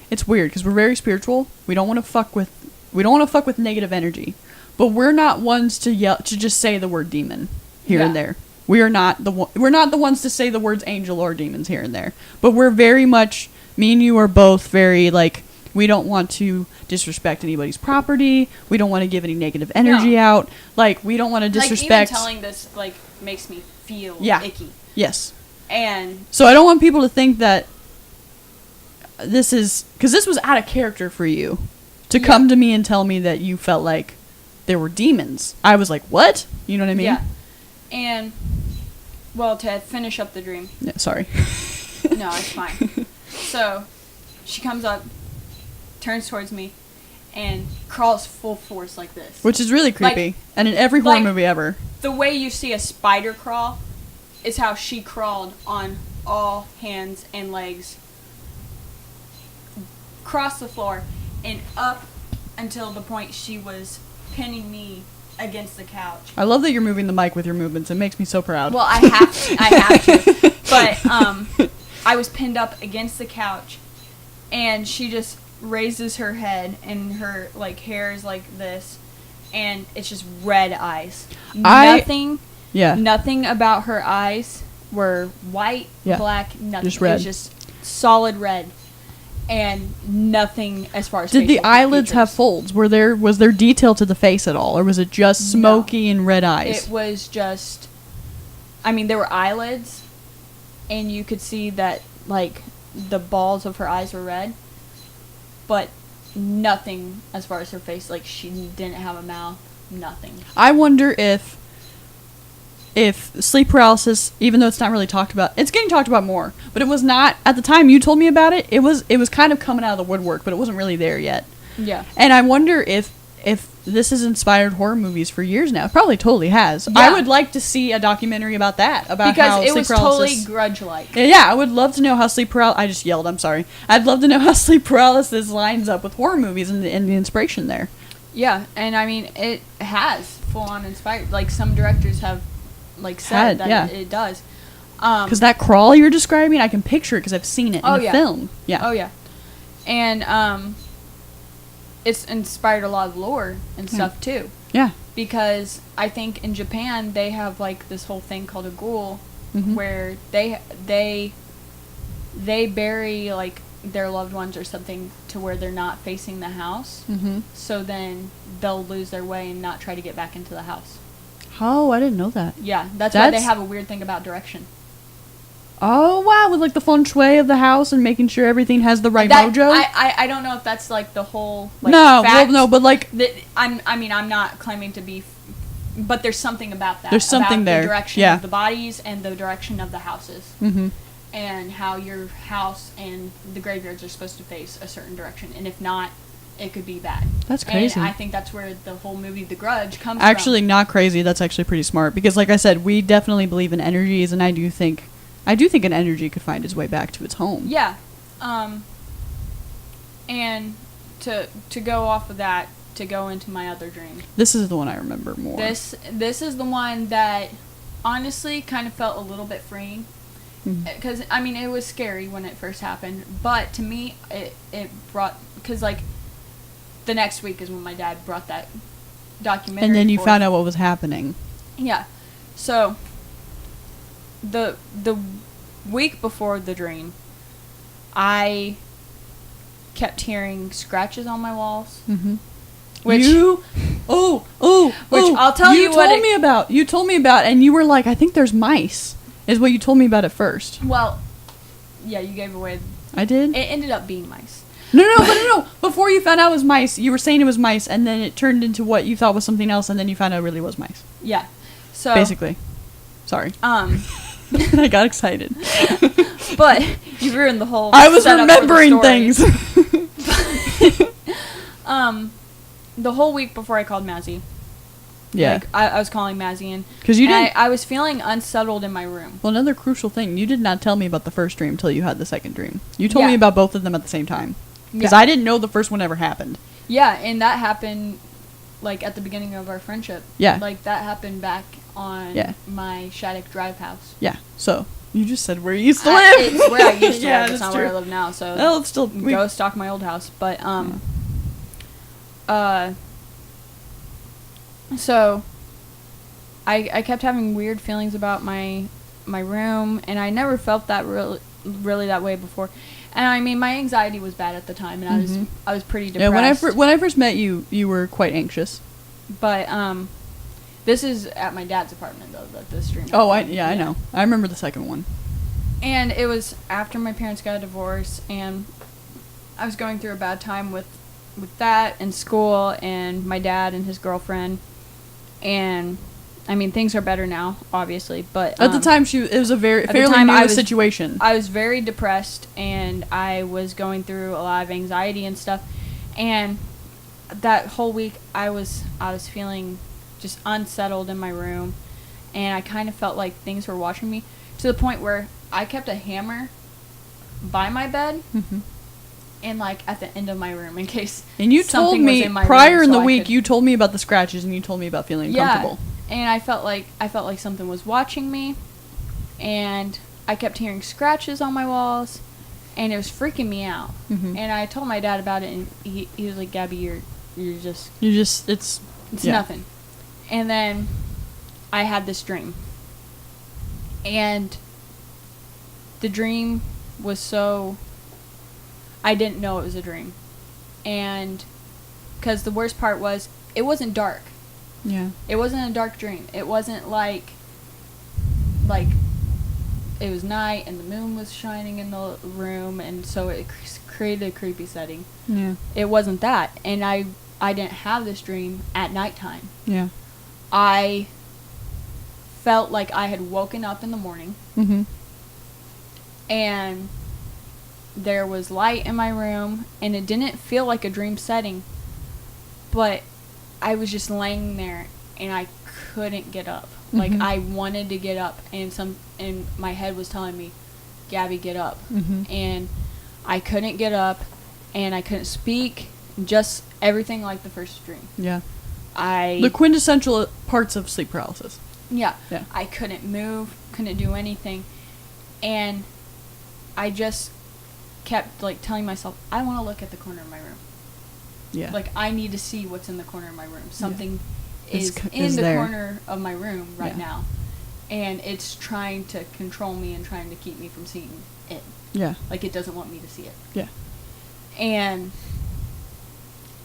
it's weird because we're very spiritual. We don't want to fuck with negative energy, but we're not ones to just say the word demon here and Yeah. there. We're not the ones to say the words angel or demons here and there, but we're very much, me and you are both very like, we don't want to disrespect anybody's property. We don't want to give any negative energy out. Like, we don't want to disrespect. Like, even telling this, like, makes me feel icky. Yes. And So I don't want people to think that this is, because this was out of character for you to come to me and tell me that you felt like there were demons. I was like, what? You know what I mean? yeah. And, well, to finish up the dream. Yeah, sorry. No, it's fine. So, she comes up, turns towards me, and crawls full force like this. Which is really creepy. Like- and in every horror like- movie ever. The way you see a spider crawl is how she crawled on all hands and legs, across the floor, and up until the point she was pinning me against the couch. I love that you're moving the mic with your movements. It makes me so proud. Well, I have to. But I was pinned up against the couch, and she just raises her head, and her like hair is like this, and it's just red eyes. Nothing about her eyes were white, black, nothing. Just red. It was just solid red. And nothing as far as Did the facial eyelids features. have folds? Was there detail to the face at all, or was it just smoky and red eyes? It was just, I mean, there were eyelids, and you could see that, like, the balls of her eyes were red, but nothing as far as her face. Like, she didn't have a mouth, nothing. I wonder if sleep paralysis, even though it's not really talked about, it's getting talked about more, but it was not, at the time you told me about it, it was kind of coming out of the woodwork, but it wasn't really there yet. Yeah. And I wonder if this has inspired horror movies for years now. It probably totally has. Yeah. I would like to see a documentary about that, about Because how it sleep was paralysis... totally grudge-like. Yeah, I would love to know how sleep paralysis... I just yelled, I'm sorry. I'd love to know how sleep paralysis lines up with horror movies and the inspiration there. Yeah, and I mean, it has full-on inspired. Like, some directors have, like, said that it does. Because that crawl you're describing, I can picture it because I've seen it in a film. Yeah. Oh, yeah. And, it's inspired a lot of lore and stuff, too. Yeah. Because I think in Japan, they have, like, this whole thing called a ghoul, Mhm. where they bury, like, their loved ones or something to where they're not facing the house. Mm-hmm. So then they'll lose their way and not try to get back into the house. Oh, I didn't know that. Yeah, that's why they have a weird thing about direction. Oh, wow, with, like, the feng shui of the house and making sure everything has the right mojo? I don't know if that's, like, the whole, like, no, fact. well, no, but, like... I'm not claiming to be... But there's something about that. There's something about there. The direction Yeah. of the bodies and the direction of the houses. Mm-hmm. And how your house and the graveyards are supposed to face a certain direction. And if not, it could be bad. That's crazy. And I think that's where the whole movie The Grudge comes Actually, from. not crazy. That's actually pretty smart. Because, like I said, we definitely believe in energies, and I do think an energy could find its way back to its home. Yeah. And to go off of that, to go into my other dream. This is the one I remember more. This is the one that honestly kind of felt a little bit freeing. because I mean it was scary when it first happened, but to me it brought, because like the next week is when my dad brought that documentary, And then you forth. found out what was happening. Yeah, so the week before the dream, I kept hearing scratches on my walls. Mm-hmm. Which Which I'll tell you what told me about. You told me about, and you were like, I think there's mice, is what you told me about at first. well, yeah, you gave away. I did? It ended up being mice. No. Before you found out it was mice, you were saying it was mice, and then it turned into what you thought was something else, and then you found out it really was mice. Yeah, so Basically. Sorry. I got excited. But you ruined the whole. I was setup for the remembering story. things. The whole week before I called Mazzy. Yeah. Like, I was calling Mazzy in. Because you and didn't. I was feeling unsettled in my room. Well, another crucial thing, you did not tell me about the first dream until you had the second dream. You told me Yeah. about both of them at the same time. Because Yeah. I didn't know the first one ever happened. Yeah, and that happened, like, at the beginning of our friendship. Yeah. Like, that happened back on Yeah. my Shattuck Drive house. Yeah. So, you just said where you used to live. It's where I used to Yeah, live. It's that's not where I true. live now, so Well, it's still... go stalk my old house. But, so I kept having weird feelings about my room, and I never felt that really that way before. And I mean, my anxiety was bad at the time, and I was pretty Yeah, depressed. when I first met you, you were quite anxious. But this is at my dad's apartment though, that this dream. Oh, I happened. know. I remember the second one. And it was after my parents got a divorce, and I was going through a bad time with that and school and my dad and his girlfriend. And I mean, things are better now, obviously, but At the time, it was a fairly time, new I was- situation. I was very depressed, and I was going through a lot of anxiety and stuff. And that whole week, I was feeling just unsettled in my room, and I kind of felt like things were watching me, to the point where I kept a hammer by my bed and like at the end of my room in case And you something told me was in my prior room, in so the I week, could- you told me about the scratches, and you told me about feeling uncomfortable. and I felt like something was watching me, and I kept hearing scratches on my walls, and it was freaking me out. Mhm. And I told my dad about it, and he was like, "Gabby, you're just It's yeah. nothing." And then I had this dream, and the dream was so, I didn't know it was a dream, and because the worst part was it wasn't dark. Yeah. It wasn't a dark dream. It wasn't like it was night and the moon was shining in the room, and so it created a creepy setting. Yeah. It wasn't that, and I didn't have this dream at nighttime. Yeah. I felt like I had woken up in the morning, Mhm. and there was light in my room, and it didn't feel like a dream setting, but I was just laying there, and I couldn't get up. Like, Mhm. I wanted to get up, and my head was telling me, "Gabby, get up." Mhm. And I couldn't get up, and I couldn't speak, just everything like the first dream. Yeah. The I quintessential parts of sleep paralysis. Yeah. Yeah. I couldn't move, couldn't do anything. And I just kept like telling myself, I want to look at the corner of my room. Yeah. Like, I need to see what's in the corner of my room. Something is in is the there. corner of my room right Yeah. now. And it's trying to control me and trying to keep me from seeing it. Yeah. Like, it doesn't want me to see it. Yeah. And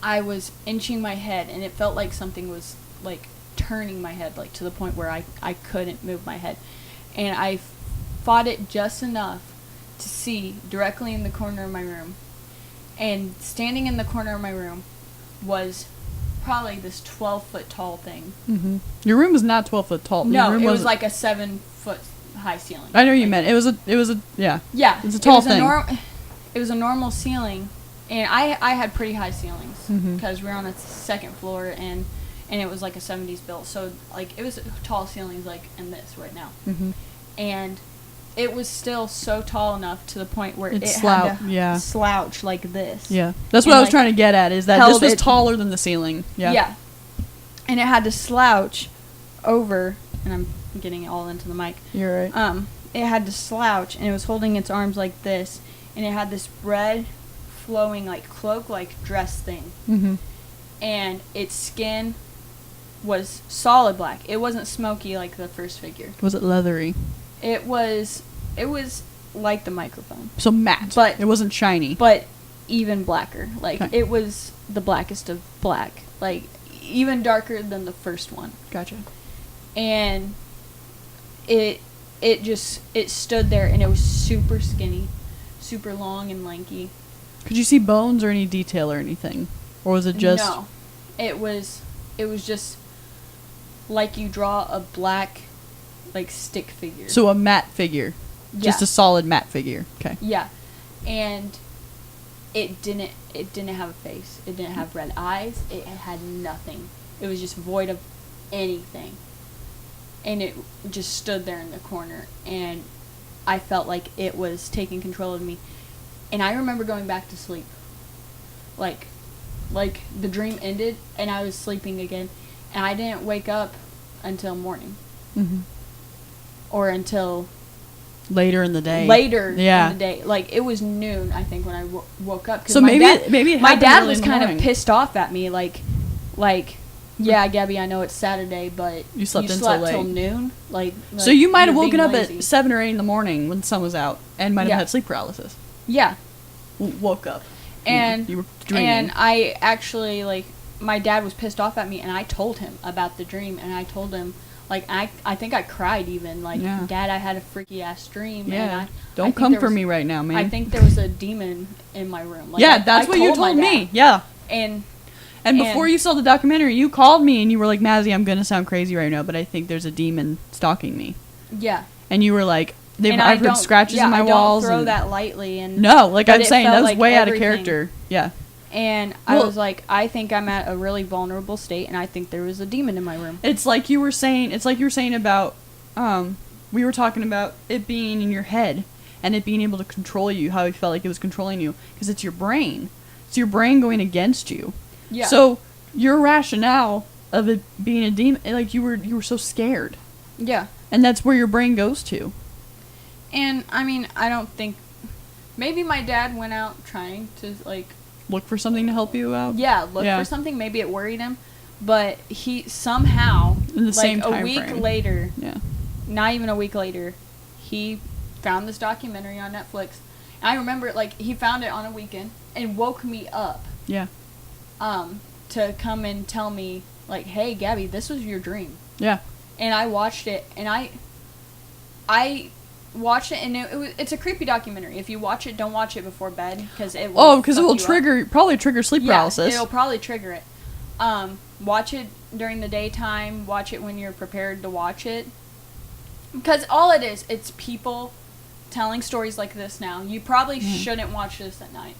I was inching my head, and it felt like something was like turning my head, like to the point where I couldn't move my head. And I fought it just enough to see directly in the corner of my room. And standing in the corner of my room was probably this 12-foot tall thing. Mhm. Your room was not 12 foot tall. No, Your room it was wasn't- like a 7-foot high ceiling. I know you Like, meant it was a yeah. Yeah, It's a tall thing. It was a normal ceiling, and I had pretty high ceilings Mhm. because we were on a second floor, and it was like a 70s built, so like it was tall ceilings like in this right now, Mhm. and it was still so tall enough to the point where It it slou- had to yeah. slouch like this. Yeah. That's what And, I was like, trying to get at, is that this held was it- taller than the ceiling. Yeah. Yeah. And it had to slouch over, and I'm getting it all into the mic. You're right. it had to slouch, and it was holding its arms like this, and it had this red flowing like cloak like dress thing, and its skin was solid black. It wasn't smoky like the first figure. Was it leathery? It was like the microphone, So matte, but it wasn't shiny. but even blacker. Like Okay. it was the blackest of black, like even darker than the first one. Gotcha. And it stood there, and it was super skinny, super long and lanky. Could you see bones or any detail or anything, or was it just? No, it was just like you draw a black like stick figure. So a matte figure, just Yeah. a solid matte figure. Okay. Yeah, and it didn't have a face. It didn't have red eyes. It had nothing. It was just void of anything. And it just stood there in the corner, and I felt like it was taking control of me. And I remember going back to sleep. Like the dream ended, and I was sleeping again, and I didn't wake up until morning. Mm-hmm. Or until Later in the day. in the day. Like, it was noon, I think, when I woke up. 'Cause So maybe it my happened dad early was in the kind of morning. pissed off at me, like, yeah, Gabby, I know it's Saturday, but You slept until till late. noon. So you might have you're woken being up lazy. at 7 or 8 in the morning when the sun was out, and might have Yeah. had sleep paralysis. Yeah, Woke up. and you were dreaming. and I actually, like, my dad was pissed off at me, and I told him about the dream, and I told him, like, I think I cried even, like, Yeah. Dad, I had a freaky ass dream. And Yeah. I Don't think come there for was- me right now, man. I think there was a demon in my room. Like, yeah, I that's what you my told dad. me. Yeah. And before you saw the documentary, you called me and you were like, Mazzy, I'm going to sound crazy right now, but I think there's a demon stalking me. yeah, And you were like, and I've heard don't- scratches yeah, in my I walls. don't throw and that lightly. And no, like but I'm it saying, felt that was like way out of everything. character. Yeah. And I Well- was like, I think I'm at a really vulnerable state, and I think there was a demon in my room. It's like you were saying about, we were talking about it being in your head and it being able to control you, how you felt like it was controlling you, because it's your brain. It's your brain going against you. Yeah. So your rationale of it being a demon, like you were so scared, Yeah. and that's where your brain goes to. And I mean, I don't think. Maybe my dad went out trying to, like, Look for something to help you out. look Yeah. for something. Maybe it worried him, but he somehow, In the like, same a time week frame. later, Yeah. not even a week later, he found this documentary on Netflix. And I remember, like, he found it on a weekend and woke me up, Yeah. to come and tell me, like, hey, Gabby, this was your dream. Yeah. And I watched it, and I watched it, and it's a creepy documentary. If you watch it, don't watch it before bed, because it will. Oh, because it fuck will you up. probably trigger sleep paralysis. It'll probably trigger it. Watch it during the daytime. Watch it when you're prepared to watch it. Because all it is, it's people telling stories like this now. You probably shouldn't watch this at night.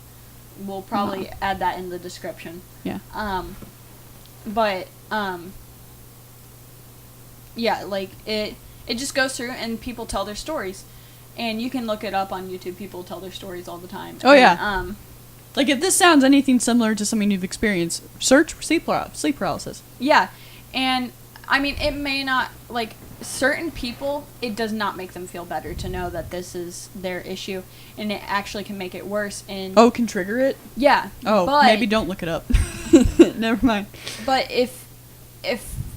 We'll probably add that in the description. Yeah. Yeah, like, it just goes through, and people tell their stories. And you can look it up on YouTube. People tell their stories all the time. Oh, And, yeah. Like, if this sounds anything similar to something you've experienced, search for sleep paralysis. Yeah, and I mean, it may not, like, certain people, it does not make them feel better to know that this is their issue, and it actually can make it worse. And Oh, can trigger it? yeah. Oh, but, maybe don't look it up. Never mind. But if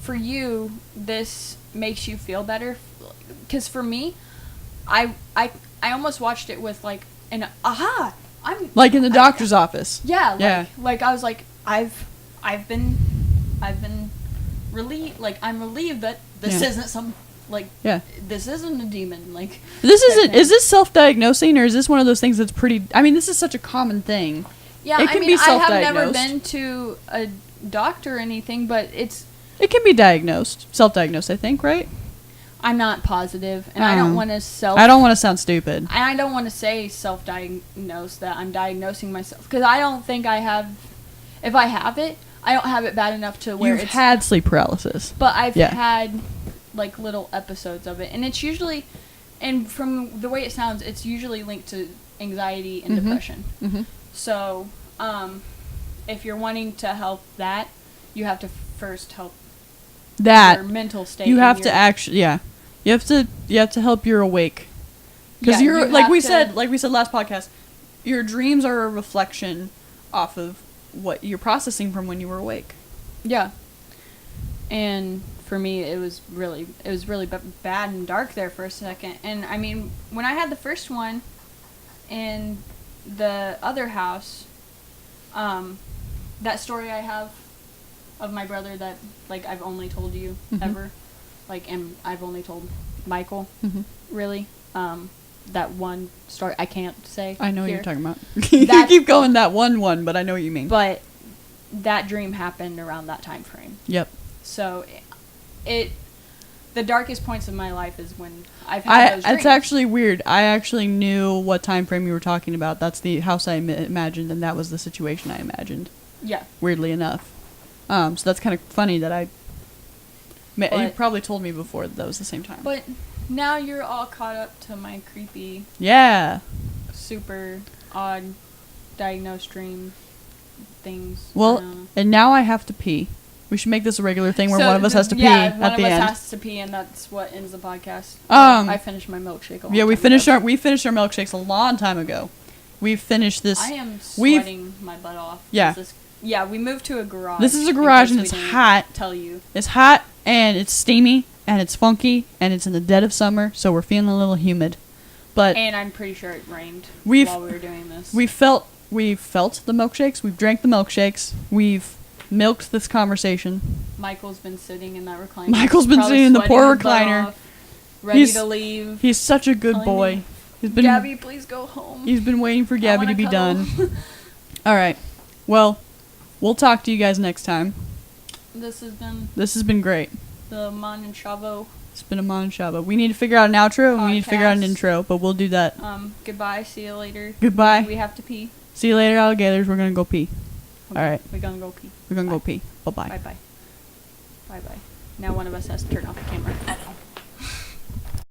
for you this makes you feel better, because for me, I almost watched it with, like, an aha. Like in the doctor's office. Yeah, Yeah. like I was like, I've been relieved. Like, I'm relieved that this Yeah. isn't some, like, Yeah. this isn't a demon. Like, This type isn't. thing. Is this self-diagnosing, or is this one of those things that's pretty? I mean, this is such a common thing. Yeah, It I can mean, be I have never self-diagnosed. been to a doctor or anything, but It can be diagnosed, self-diagnosed. I think, right? I'm not positive, and I don't want to I don't want to sound stupid. And I don't want to say self-diagnose, that I'm diagnosing myself, because I don't think I have. If I have it, I don't have it bad enough to where You've it's. had sleep paralysis. But I've Yeah. had, like, little episodes of it, and it's usually, and from the way it sounds, it's usually linked to anxiety and depression. Mm-hmm. So, if you're wanting to help that, you have to first help That your mental state. you and have to your- actually, yeah, you have to help your awake Because Yeah, you're you like have we to- said last podcast, your dreams are a reflection off of what you're processing from when you were awake. Yeah. And for me, it was really bad and dark there for a second. And I mean, when I had the first one in the other house, that story I have of my brother that like I've only told you ever, like, and I've only told Michael, really. That one story I can't say. I know what here. you're talking about. You That- keep going that one, but I know what you mean. But that dream happened around that time frame. Yep. So the darkest points of my life is when I've had those dreams. It's actually weird. I actually knew what time frame you were talking about. That's the house I imagined, and that was the situation I imagined. Yeah. Weirdly enough. So that's kind of funny that you But- probably told me before that was the same time. But now you're all caught up to my creepy, Yeah. super odd diagnosed dream things. I Well, don't know. and now I have to pee. We should make this a regular thing where So one of us has to pee yeah, at one the of us end. has to pee, and that's what ends the podcast. Um, I finished my milkshake. Yeah, we finished our milkshakes a long time ago. We finished this. I am we've- sweating my butt off. Yeah. Yeah, we moved to a garage. This is a in garage case and we it's didn't hot. Tell you. It's hot and it's steamy and it's funky and it's in the dead of summer, so we're feeling a little humid. But And I'm pretty sure it rained We've- while we were doing this. we've felt the milkshakes. We've drank the milkshakes. We've milked this conversation. Michael's been sitting in that recliner. Michael's been probably sitting in the poor sweating his butt recliner. off, ready He's- to leave. He's such a good Telling boy. me, He's been Gabby, please go home. he's been waiting for I Gabby wanna to be cuddle. done. All right. Well, we'll talk to you guys next time. This has been This has been great. the Mon and Chavo. It's been a Mon and Shaba. We need to figure out an outro and we need to figure out an Podcast. intro, but we'll do that. Goodbye. See you later. Goodbye. We have to pee. See you later, alligators. We're gonna go pee. Okay, All right. We're gonna go pee. We're gonna go Bye. pee. Bye-bye. Bye bye. Bye bye. Now one of us has to turn off the camera.